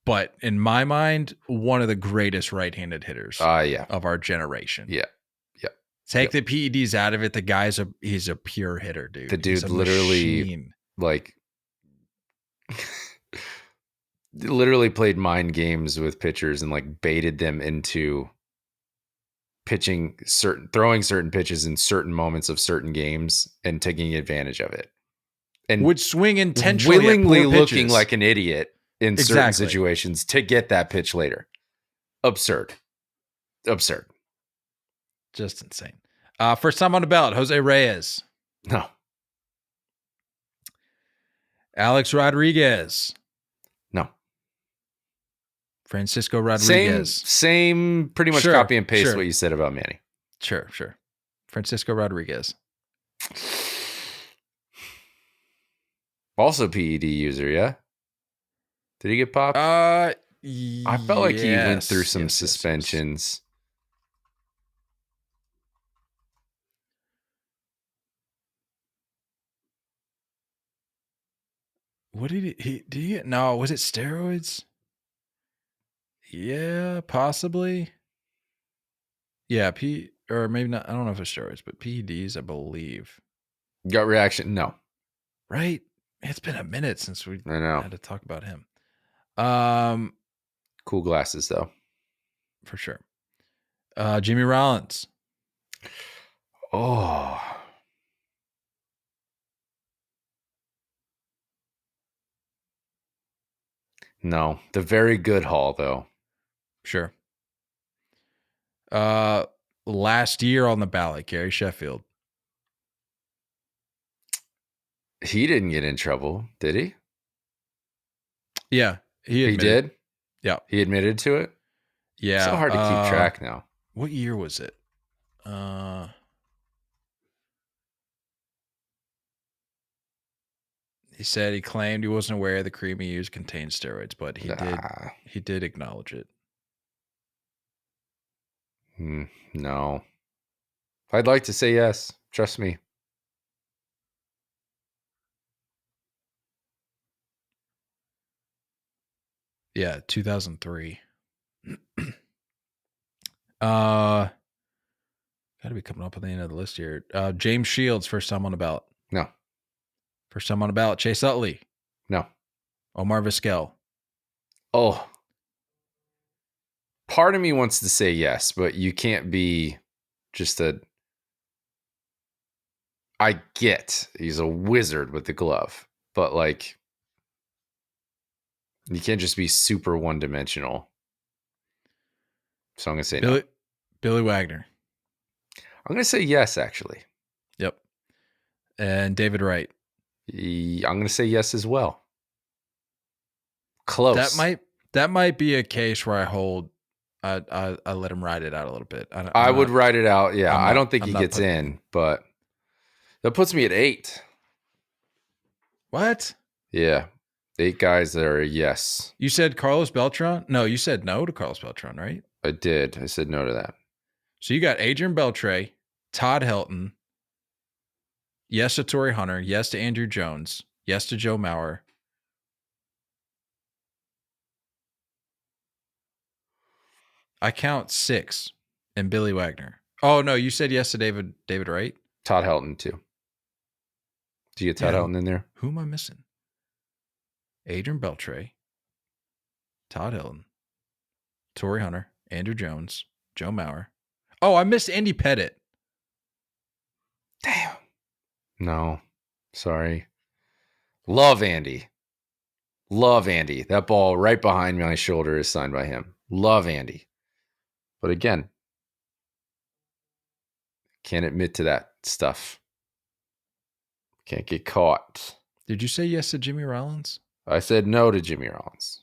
But in my mind, one of the greatest right-handed hitters of our generation. Yeah. Take the PEDs out of it. The guy's he's a pure hitter, dude. The dude literally like literally played mind games with pitchers and like baited them into throwing certain pitches in certain moments of certain games and taking advantage of it. And would swing intentionally, willingly at poor looking pitches. like an idiot in certain situations to get that pitch later. Absurd. Just insane. First time on the ballot, Jose Reyes. No. Alex Rodriguez. No. Francisco Rodriguez. Same pretty much copy and paste what you said about Manny. Sure. Francisco Rodriguez. Also PED user, yeah? Did he get popped? I felt like he went through some suspensions. What did he get? No, was it steroids? Yeah, possibly. Yeah, or maybe not. I don't know if it's steroids, but PEDs, I believe. Gut reaction? No. Right? It's been a minute since we had to talk about him. Cool glasses, though. For sure. Jimmy Rollins. Oh. No. The very good Hall, though. Sure. Last year on the ballot, Gary Sheffield. He didn't get in trouble, did he? Yeah. He did? Yeah. He admitted to it? Yeah. So hard to keep track now. What year was it? He said he claimed he wasn't aware the cream he used contained steroids, but Nah. he did acknowledge it. No. I'd like to say yes. Trust me. Yeah, 2003. Got to be coming up at the end of the list here. James Shields, first time on the ballot. No. First time on the ballot. Chase Utley. No. Omar Vizquel. Oh. Part of me wants to say yes, but you can't be just I get he's a wizard with the glove, but like you can't just be super one-dimensional. So I'm going to say no. Billy Wagner. I'm going to say yes, actually. Yep. And David Wright. I'm going to say yes as well. Close. That might be a case where I let him ride it out a little bit. I would ride it out. Yeah, I don't think I'm he not gets putting in, but that puts me at 8. What? Yeah, 8 guys that are a yes. You said Carlos Beltran? No, you said no to Carlos Beltran, right? I did. I said no to that. So you got Adrian Beltre, Todd Helton, yes to Torrey Hunter, yes to Andrew Jones, yes to Joe Mauer. I count 6 and Billy Wagner. Oh no, you said yes to David Wright? Todd Helton too. Do you get Todd Helton in there? Who am I missing? Adrian Beltre, Todd Helton, Torrey Hunter, Andrew Jones, Joe Mauer. Oh, I missed Andy Pettit. Damn. No. Sorry. Love Andy. That ball right behind my shoulder is signed by him. Love Andy. But again, can't admit to that stuff. Can't get caught. Did you say yes to Jimmy Rollins? I said no to Jimmy Rollins.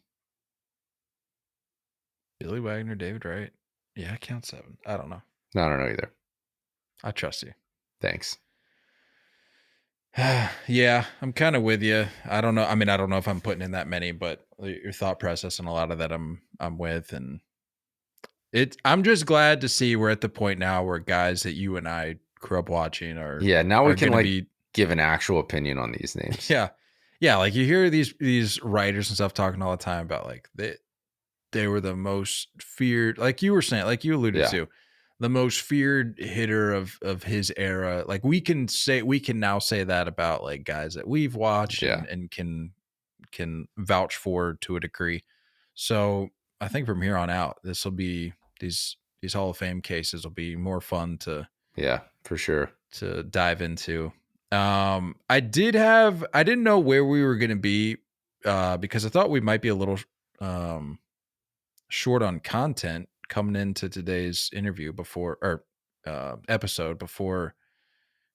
Billy Wagner, David Wright. Yeah, I count 7. I don't know. No, I don't know either. I trust you. Thanks. Yeah, I'm kind of with you. I don't know. I mean, I don't know if I'm putting in that many, but your thought process and a lot of that I'm with. And I'm just glad to see we're at the point now where guys that you and I grew up watching are. Yeah, now we can give an actual opinion on these names. Yeah. Yeah, like you hear these writers and stuff talking all the time about like they were the most feared, like you were saying, like you alluded to, the most feared hitter of his era. Like we can now say that about like guys that we've watched and can vouch for to a degree. So I think from here on out, this will be these Hall of Fame cases will be more fun to for sure to dive into. I didn't know where we were going to be because I thought we might be a little short on content coming into today's interview episode before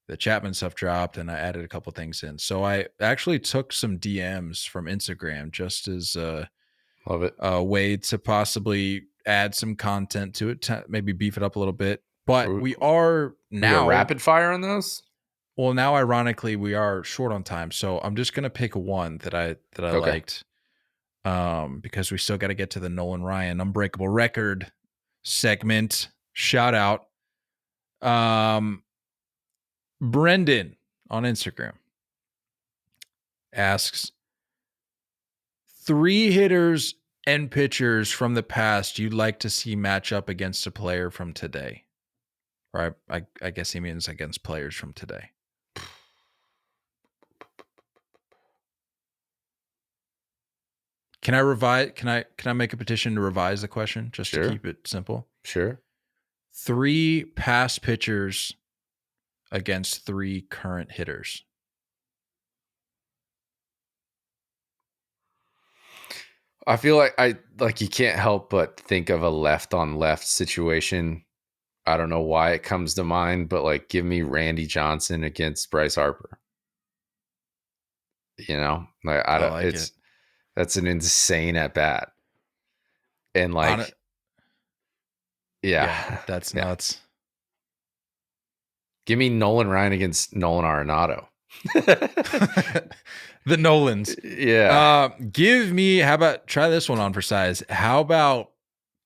the Chapman stuff dropped, and I added a couple things in. So I actually took some DMs from Instagram just as love it a way to possibly add some content to it, to maybe beef it up a little bit. But we are now rapid fire on those. Well, now ironically we are short on time, so I'm just gonna pick one that I liked, because we still got to get to the Nolan Ryan unbreakable record segment. Shout out, Brendan on Instagram asks 3 hitters and pitchers from the past you'd like to see match up against a player from today, or I guess he means against players from today. Can I revise? Can I make a petition to revise the question just to keep it simple? Sure. 3 past pitchers against 3 current hitters. I feel like you can't help but think of a left on left situation. I don't know why it comes to mind, but like give me Randy Johnson against Bryce Harper. You know, like I don't. It's that's an insane at bat, and like, yeah, that's nuts. Give me Nolan Ryan against Nolan Arenado. The Nolans. Yeah. Give me, how about, try this one on for size. How about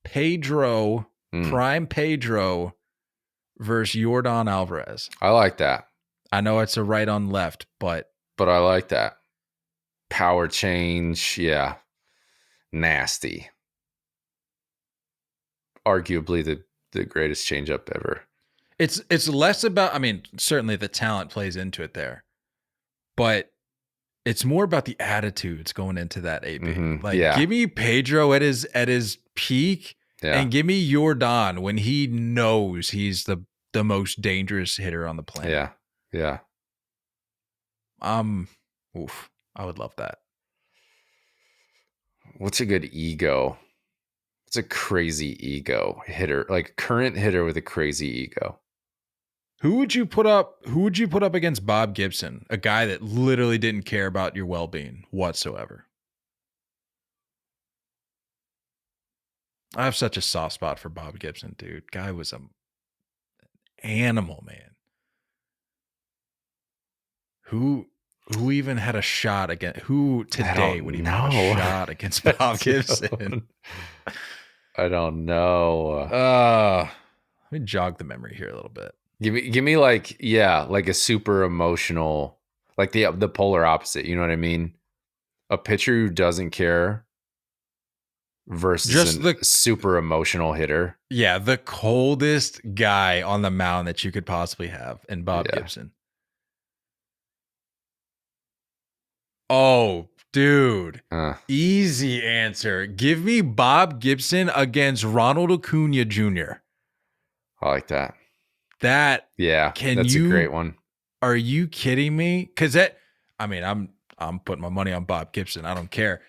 Pedro, prime Pedro versus Yordan Alvarez? I like that. I know it's a right on left, but I like that. Power change. Yeah. Nasty. Arguably the greatest changeup ever. it's less about, I mean, certainly the talent plays into it there, but it's more about the attitudes going into that AB. Give me Pedro at his peak, and give me Yordan when he knows he's the most dangerous hitter on the planet. Yeah. Yeah. I would love that. What's a good ego? What's a crazy ego hitter? Like current hitter with a crazy ego. Who would you put up against Bob Gibson, a guy that literally didn't care about your well-being whatsoever? I have such a soft spot for Bob Gibson, dude. Guy was an animal, man. Who even had a shot against, who today would even have a shot against Bob Gibson? I don't know. Let me jog the memory here a little bit. Give me like a super emotional, like the polar opposite. You know what I mean? A pitcher who doesn't care versus just the super emotional hitter. Yeah, the coldest guy on the mound that you could possibly have in Bob Gibson. Oh, dude. Easy answer. Give me Bob Gibson against Ronald Acuna Jr. I like that. That's a great one. Are you kidding me? Because I'm putting my money on Bob Gibson. I don't care.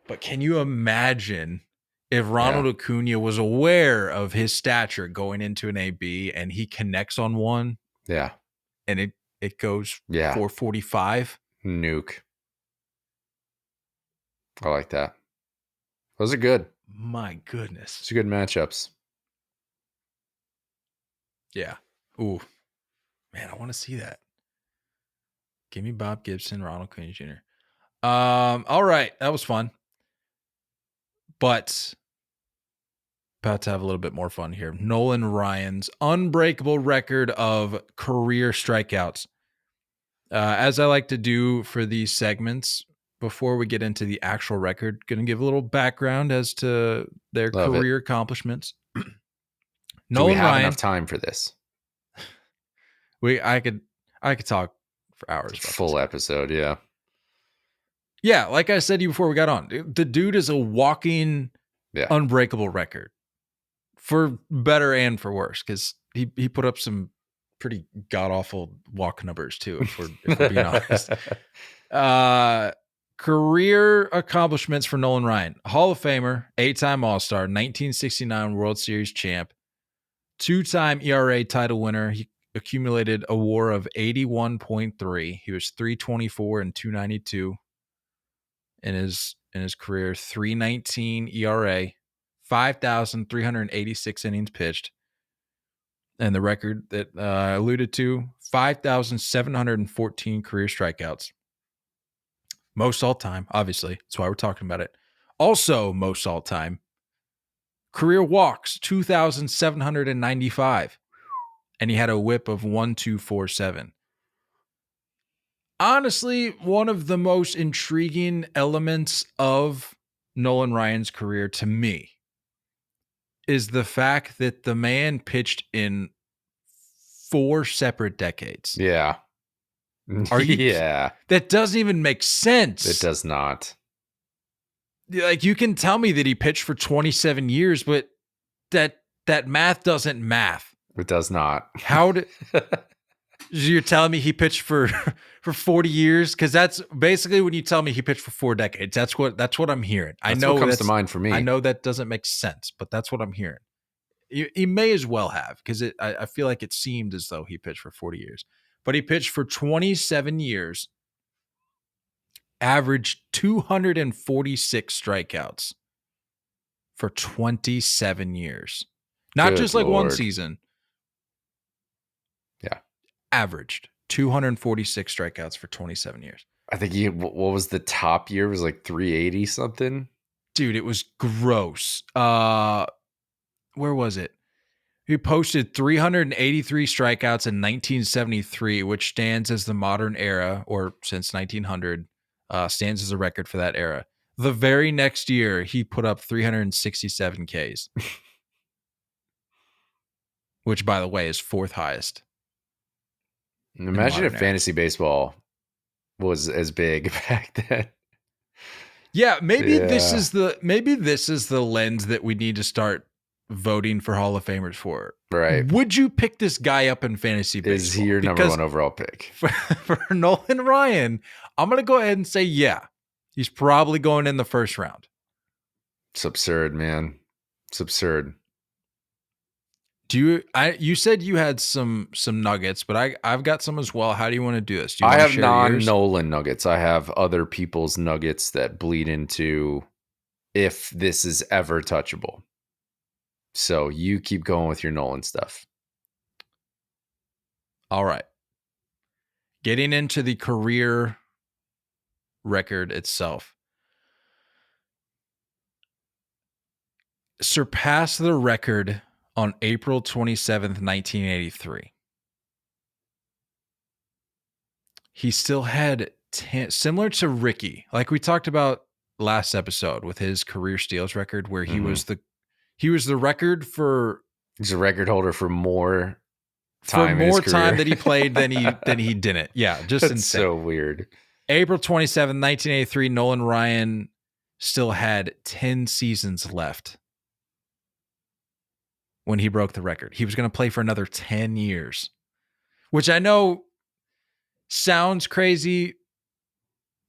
But can you imagine if Ronald Acuna was aware of his stature going into an AB and he connects on one? Yeah. And it goes 445? Nuke. I like that. Those are good. My goodness. It's good matchups. Yeah. Ooh. Man, I want to see that. Give me Bob Gibson, Ronald Acuna Jr. All right. That was fun. But about to have a little bit more fun here. Nolan Ryan's unbreakable record of career strikeouts. As I like to do for these segments, before we get into the actual record, going to give a little background as to their career accomplishments. Do we have enough time for this? I could talk for hours. Full episode, yeah. Yeah, like I said to you before we got on, the dude is a walking unbreakable record, for better and for worse, because he put up some pretty god awful walk numbers too, if we're being honest. Career accomplishments for Nolan Ryan: Hall of Famer, 8-time All-Star, 1969 World Series champ, 2-time ERA title winner. He accumulated a WAR of 81.3. He was 324 and 292 in his career. 319 ERA, 5,386 innings pitched, and the record that I alluded to, 5,714 career strikeouts. Most all time, obviously. That's why we're talking about it. Also, most all time, career walks, 2,795. And he had a whip of 1.247. Honestly, one of the most intriguing elements of Nolan Ryan's career to me is the fact that the man pitched in 4 separate decades. Yeah. That doesn't even make sense. It does not. Like, you can tell me that he pitched for 27 years, but that math doesn't math. It does not. How did you're telling me he pitched for 40 years? Because that's basically when you tell me he pitched for 4 decades. That's what I'm hearing. I know what comes to mind for me. I know that doesn't make sense, but that's what I'm hearing. He may as well have, because I feel like it seemed as though he pitched for 40 years. But he pitched for 27 years, averaged 246 strikeouts for 27 years. Not just like one season. Yeah. averaged 246 strikeouts for 27 years. I think what was the top year? It was like 380 something. Dude, it was gross. Where was it? He posted 383 strikeouts in 1973, which stands as the modern era, or since 1900, stands as a record for that era. The very next year, he put up 367 Ks, which, by the way, is fourth highest. Imagine if fantasy baseball was as big back then. Yeah, maybe this is the lens that we need to start voting for Hall of Famers for. Right. Would you pick this guy up in fantasy baseball? Is he your number one overall pick? For Nolan Ryan, I'm going to go ahead and say, yeah, he's probably going in the first round. It's absurd, man. It's absurd. You said you had some nuggets, but I've got some as well. How do you want to do this? I have non-Nolan nuggets. I have other people's nuggets that bleed into if this is ever touchable. So you keep going with your Nolan stuff. All right. Getting into the career record itself. Surpassed the record on April 27th, 1983. He still had 10, similar to Ricky, like we talked about last episode with his career steals record, where he was the record for. He's a record holder for more time that he played than he didn't. Yeah, just That's insane. So weird. April 27th, 1983, Nolan Ryan still had 10 seasons left when he broke the record. He was going to play for another 10 years, which I know sounds crazy,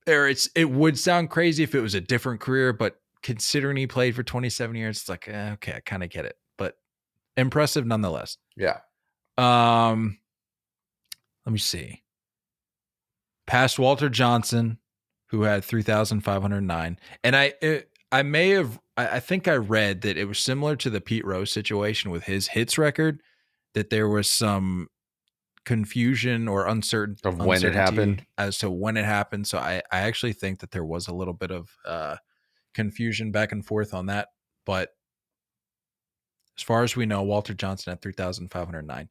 or it would sound crazy if it was a different career, but considering he played for 27 years, it's like, okay, I kind of get it, but impressive nonetheless. Yeah. Let me see. Past Walter Johnson, who had 3,509. And I think I read that it was similar to the Pete Rose situation with his hits record, that there was some confusion or uncertainty of when it happened as to when it happened. So I actually think that there was a little bit of confusion back and forth on that. But as far as we know, Walter Johnson had 3,509.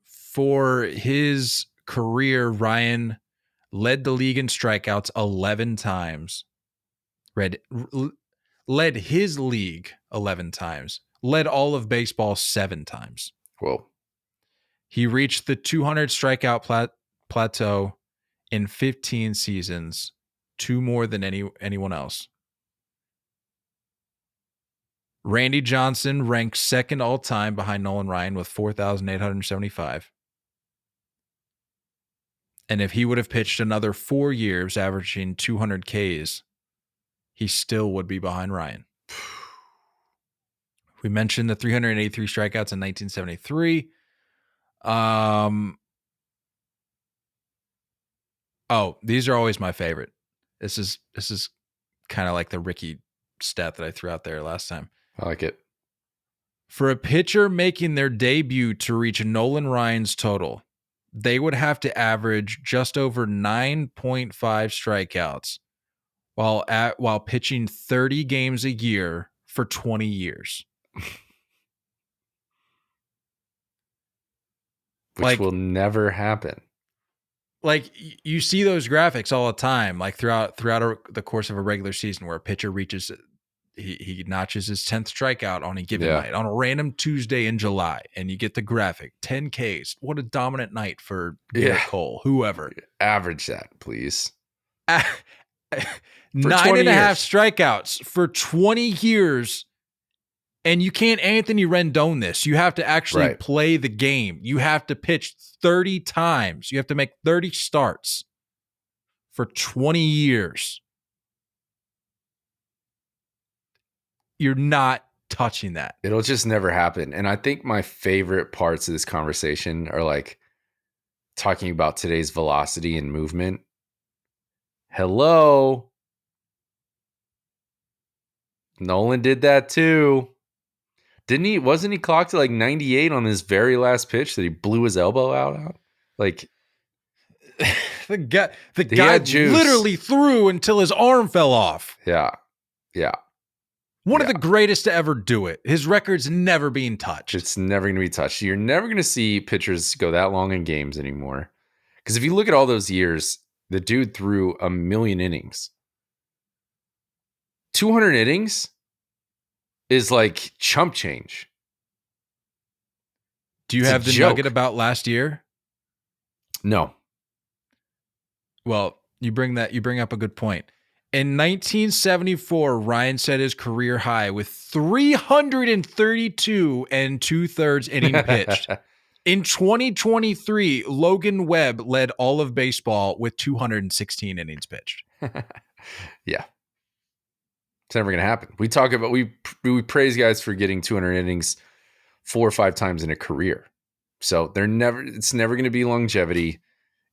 For his career, Ryan led the league in strikeouts 11 times. Led his league 11 times. Led all of baseball 7 times. Whoa. He reached the 200 strikeout plateau in 15 seasons, 2 more than anyone else. Randy Johnson ranks second all time behind Nolan Ryan with 4,875. And if he would have pitched another 4 years, averaging 200 Ks, he still would be behind Ryan. We mentioned the 383 strikeouts in 1973. These are always my favorite. This is kind of like the Ricky stat that I threw out there last time. I like it. For a pitcher making their debut to reach Nolan Ryan's total, they would have to average just over 9.5 strikeouts while pitching 30 games a year for 20 years. Which will never happen. Like, you see those graphics all the time, like throughout the course of a regular season, where a pitcher reaches, he notches his 10th strikeout on a given night, on a random Tuesday in July, and you get the graphic, 10 Ks. What a dominant night for Garrett Cole, whoever. Average that, please. 9.5 strikeouts for 20 years. And you can't Anthony Rendon this. You have to actually play the game. You have to pitch 30 times. You have to make 30 starts for 20 years. You're not touching that. It'll just never happen. And I think my favorite parts of this conversation are like talking about today's velocity and movement. Hello. Nolan did that too. Wasn't he clocked at like 98 on his very last pitch that he blew his elbow out on? Like the guy had juice. literally threw until his arm fell off. Yeah. One of the greatest to ever do it. His record's never being touched. It's never going to be touched. You're never going to see pitchers go that long in games anymore. Because if you look at all those years, the dude threw 1,000,000 innings. 200 innings is like chump change. Do you have the nugget about last year? No. Well, you bring up a good point. In 1974, Ryan set his career high with 332 and 2/3 inning pitched. In 2023, Logan Webb led all of baseball with 216 innings pitched. Yeah. It's never going to happen. We talk about, we praise guys for getting 200 innings 4 or 5 times in a career. So it's never going to be longevity.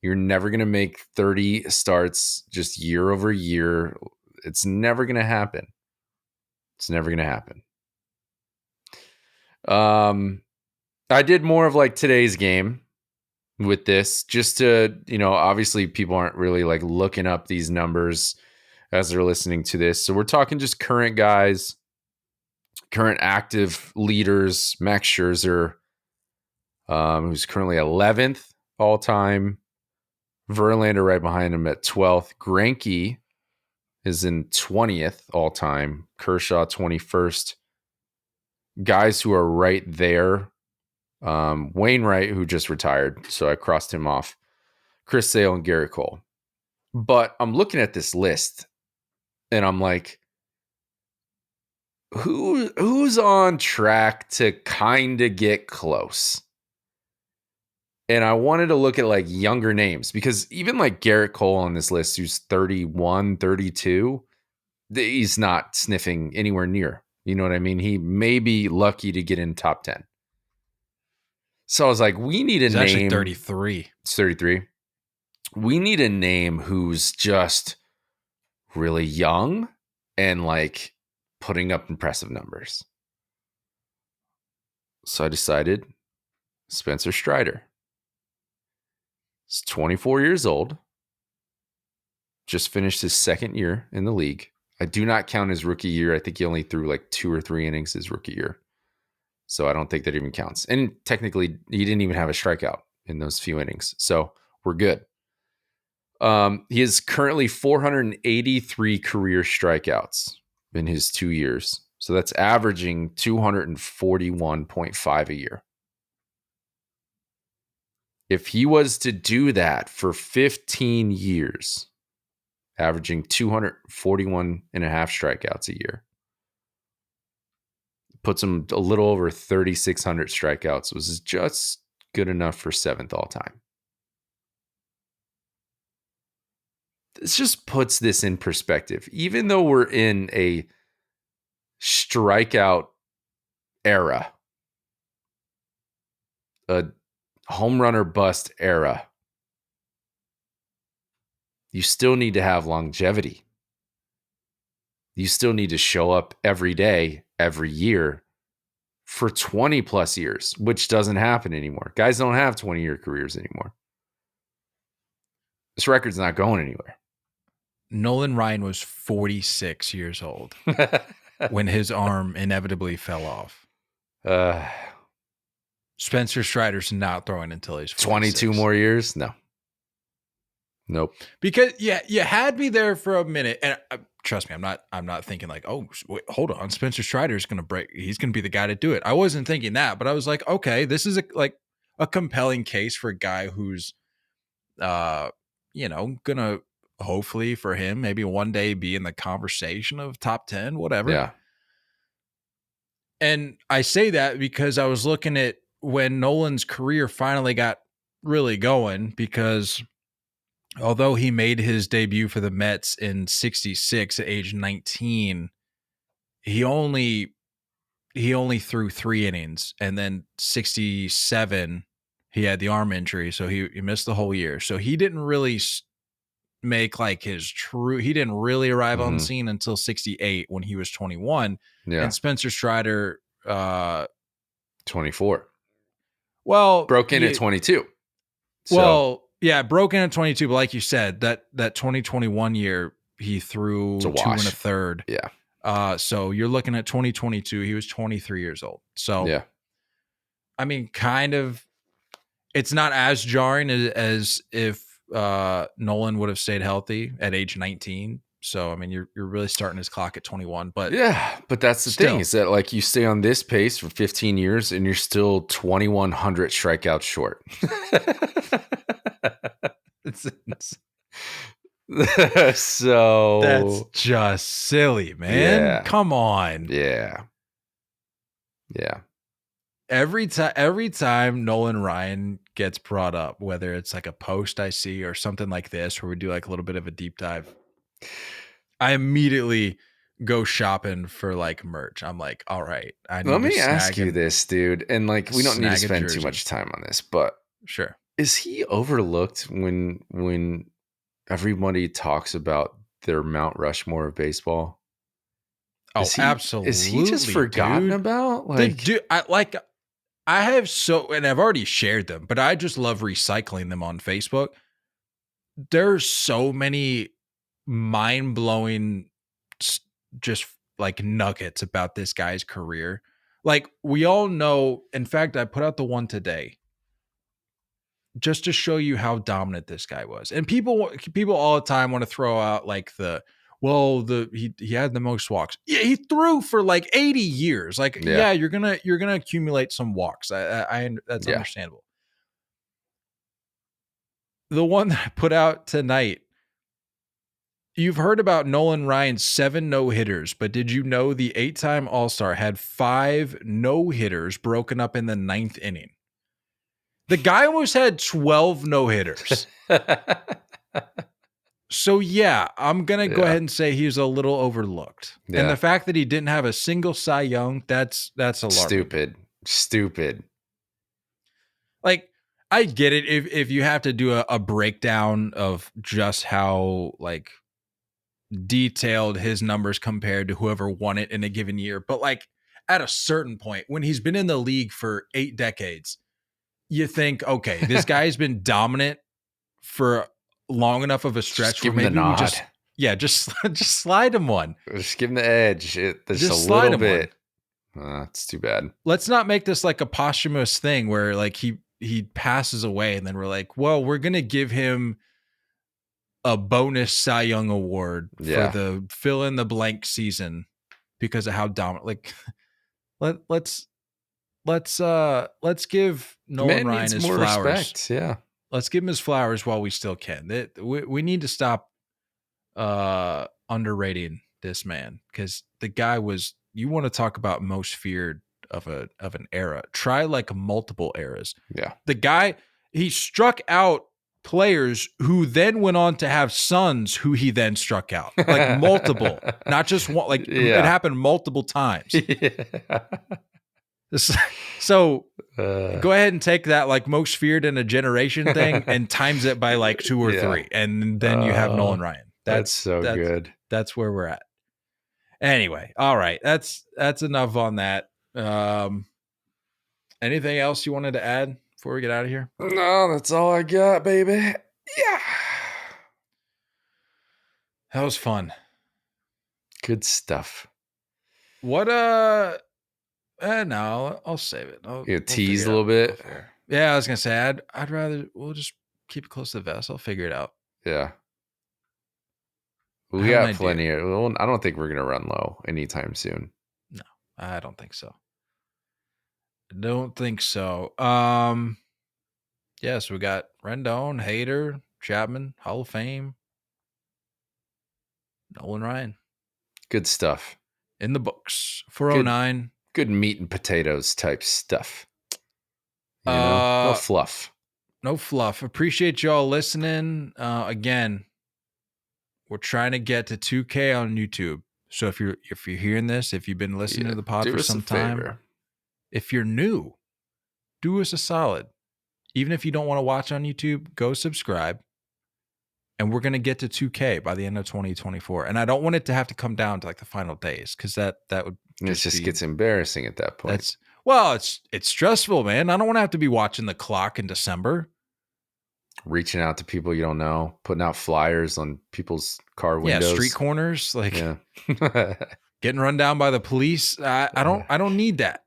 You're never going to make 30 starts just year over year. It's never going to happen. It's never going to happen. I did more of like today's game with this just to, obviously people aren't really like looking up these numbers as they're listening to this. So we're talking just current guys, current active leaders. Max Scherzer, who's currently 11th all time. Verlander right behind him at 12th. Greinke is in 20th all time. Kershaw 21st. Guys who are right there. Wainwright, who just retired, so I crossed him off. Chris Sale and Garrett Cole. But I'm looking at this list, and I'm like, who's on track to kind of get close? And I wanted to look at like younger names, because even like Garrett Cole on this list, who's 31, 32, he's not sniffing anywhere near. You know what I mean? He may be lucky to get in top 10. So I was like, we need a name. Actually 33. It's 33. We need a name who's just really young and like putting up impressive numbers. So I decided Spencer Strider. He's 24 years old. Just finished his second year in the league. I do not count his rookie year. I think he only threw like 2 or 3 innings his rookie year. So I don't think that even counts. And technically, he didn't even have a strikeout in those few innings. So we're good. He is currently 483 career strikeouts in his 2 years. So that's averaging 241.5 a year. If he was to do that for 15 years, averaging 241 and a half strikeouts a year, puts him a little over 3,600 strikeouts, was just good enough for 7th all time. This just puts this in perspective. Even though we're in a strikeout era, a home run or bust era, you still need to have longevity. You still need to show up every day, every year for 20 plus years, which doesn't happen anymore. Guys don't have 20-year careers anymore. This record's not going anywhere. Nolan Ryan was 46 years old when his arm inevitably fell off. Spencer Strider's not throwing until he's 46. 22 more years? No. Nope. Because you had me there for a minute, and trust me, I'm not thinking like, oh, wait, hold on, Spencer Strider's going to break. He's going to be the guy to do it. I wasn't thinking that, but I was like, okay, this is a compelling case for a guy who's, going to hopefully for him maybe one day be in the conversation of top 10, whatever. Yeah. And I say that because I was looking at when Nolan's career finally got really going, because although he made his debut for the Mets in 66 at age 19, he only threw 3 innings, and then 67 he had the arm injury, so he missed the whole year. So he didn't really make like he didn't really arrive on scene until 68 when he was 21. Yeah. And Spencer Strider 24. Well, Broke in at 22. Well, yeah, broke in at 22, but like you said, that 2021 year he threw It's a 2 wash. 1/3. Yeah. So you're looking at 2022. He was 23 years old. So Yeah. I mean, kind of, it's not as jarring as if Nolan would have stayed healthy at age 19. So I mean, you're really starting his clock at 21. But Yeah, but that's the thing is that like you stay on this pace for 15 years and you're still 2,100 strikeouts short. So that's just silly, man. Yeah. Come on. Yeah. Every time Nolan Ryan gets brought up, whether it's like a post I see or something like this where we do like a little bit of a deep dive, I immediately go shopping for like merch. I'm like, all right, Let me ask you this, dude. And like we don't need to spend too much time on this, but sure. Is he overlooked when everybody talks about their Mount Rushmore of baseball? Absolutely. Is he just forgotten about? Like, I have and I've already shared them, but I just love recycling them on Facebook. There's so many mind-blowing just like nuggets about this guy's career. Like we all know, in fact, I put out the one today just to show you how dominant this guy was. And people all the time want to throw out like he had the most walks. Yeah, he threw for like 80 years. Like, yeah, you're gonna accumulate some walks. I that's understandable. The one that I put out tonight, you've heard about Nolan Ryan's 7 no-hitters, but did you know the 8-time All-Star had 5 no-hitters broken up in the 9th inning? The guy almost had 12 no-hitters. So, yeah, I'm going to go ahead and say he's a little overlooked. Yeah. And the fact that he didn't have a single Cy Young, that's alarming. Stupid. Like, I get it if you have to do a breakdown of just how, like, detailed his numbers compared to whoever won it in a given year. But, like, at a certain point, when he's been in the league for 8 decades, you think, okay, this guy's been dominant for long enough of a stretch where maybe we just slide him one. Just give him the edge. Just a little bit. It's too bad. Let's not make this like a posthumous thing where like he passes away and then we're like, well, we're gonna give him a bonus Cy Young award for the fill in the blank season because of how dominant. Like, let's give Nolan Ryan his flowers. Respect. Yeah. Let's give him his flowers while we still can. We need to stop underrating this man because the guy was. You want to talk about most feared of an era? Try like multiple eras. Yeah, the guy, he struck out players who then went on to have sons who he then struck out, like multiple, not just one. Like it happened multiple times. Yeah. So go ahead and take that like most feared in a generation thing and times it by like 2 or 3. And then you have Nolan Ryan. That's good. That's where we're at. Anyway. All right. That's enough on that. Anything else you wanted to add before we get out of here? No, that's all I got, baby. Yeah. That was fun. Good stuff. What, no, I'll save it. We'll tease a little bit. Yeah, I was gonna say I'd rather we'll just keep it close to the vest. I'll figure it out. Yeah, we got plenty. I don't think we're gonna run low anytime soon. No, I don't think so. Yes, we got Rendon, Hader, Chapman, Hall of Fame, Nolan Ryan. Good stuff in the books. 409. Good meat and potatoes type stuff. No fluff. No fluff. Appreciate y'all listening. Again, we're trying to get to 2K on YouTube. So if you're hearing this, if you've been listening to the pod for some time, if you're new, do us a solid. Even if you don't want to watch on YouTube, go subscribe. and we're going to get to 2K by the end of 2024. And I don't want it to have to come down to like the final days, because that would just gets embarrassing at that point. It's stressful, man. I don't want to have to be watching the clock in December. Reaching out to people you don't know, putting out flyers on people's car windows. Yeah, street corners, like getting run down by the police. I don't need that.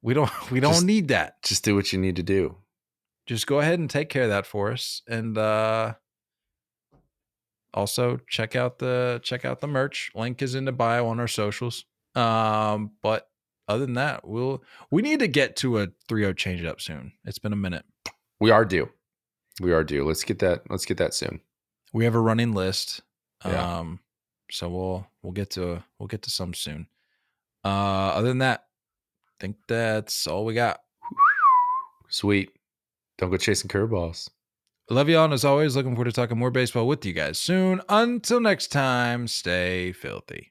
We don't need that. Just do what you need to do. Just go ahead and take care of that for us. And also check out the merch. Link is in the bio on our socials. But other than that, we need to get to a 3-0 change up soon. It's been a minute. We are due. Let's get that soon. We have a running list. Yeah. So we'll get to some soon. Other than that, I think that's all we got. Sweet. Don't go chasing curveballs. I love y'all, and as always, looking forward to talking more baseball with you guys soon. Until next time, stay filthy.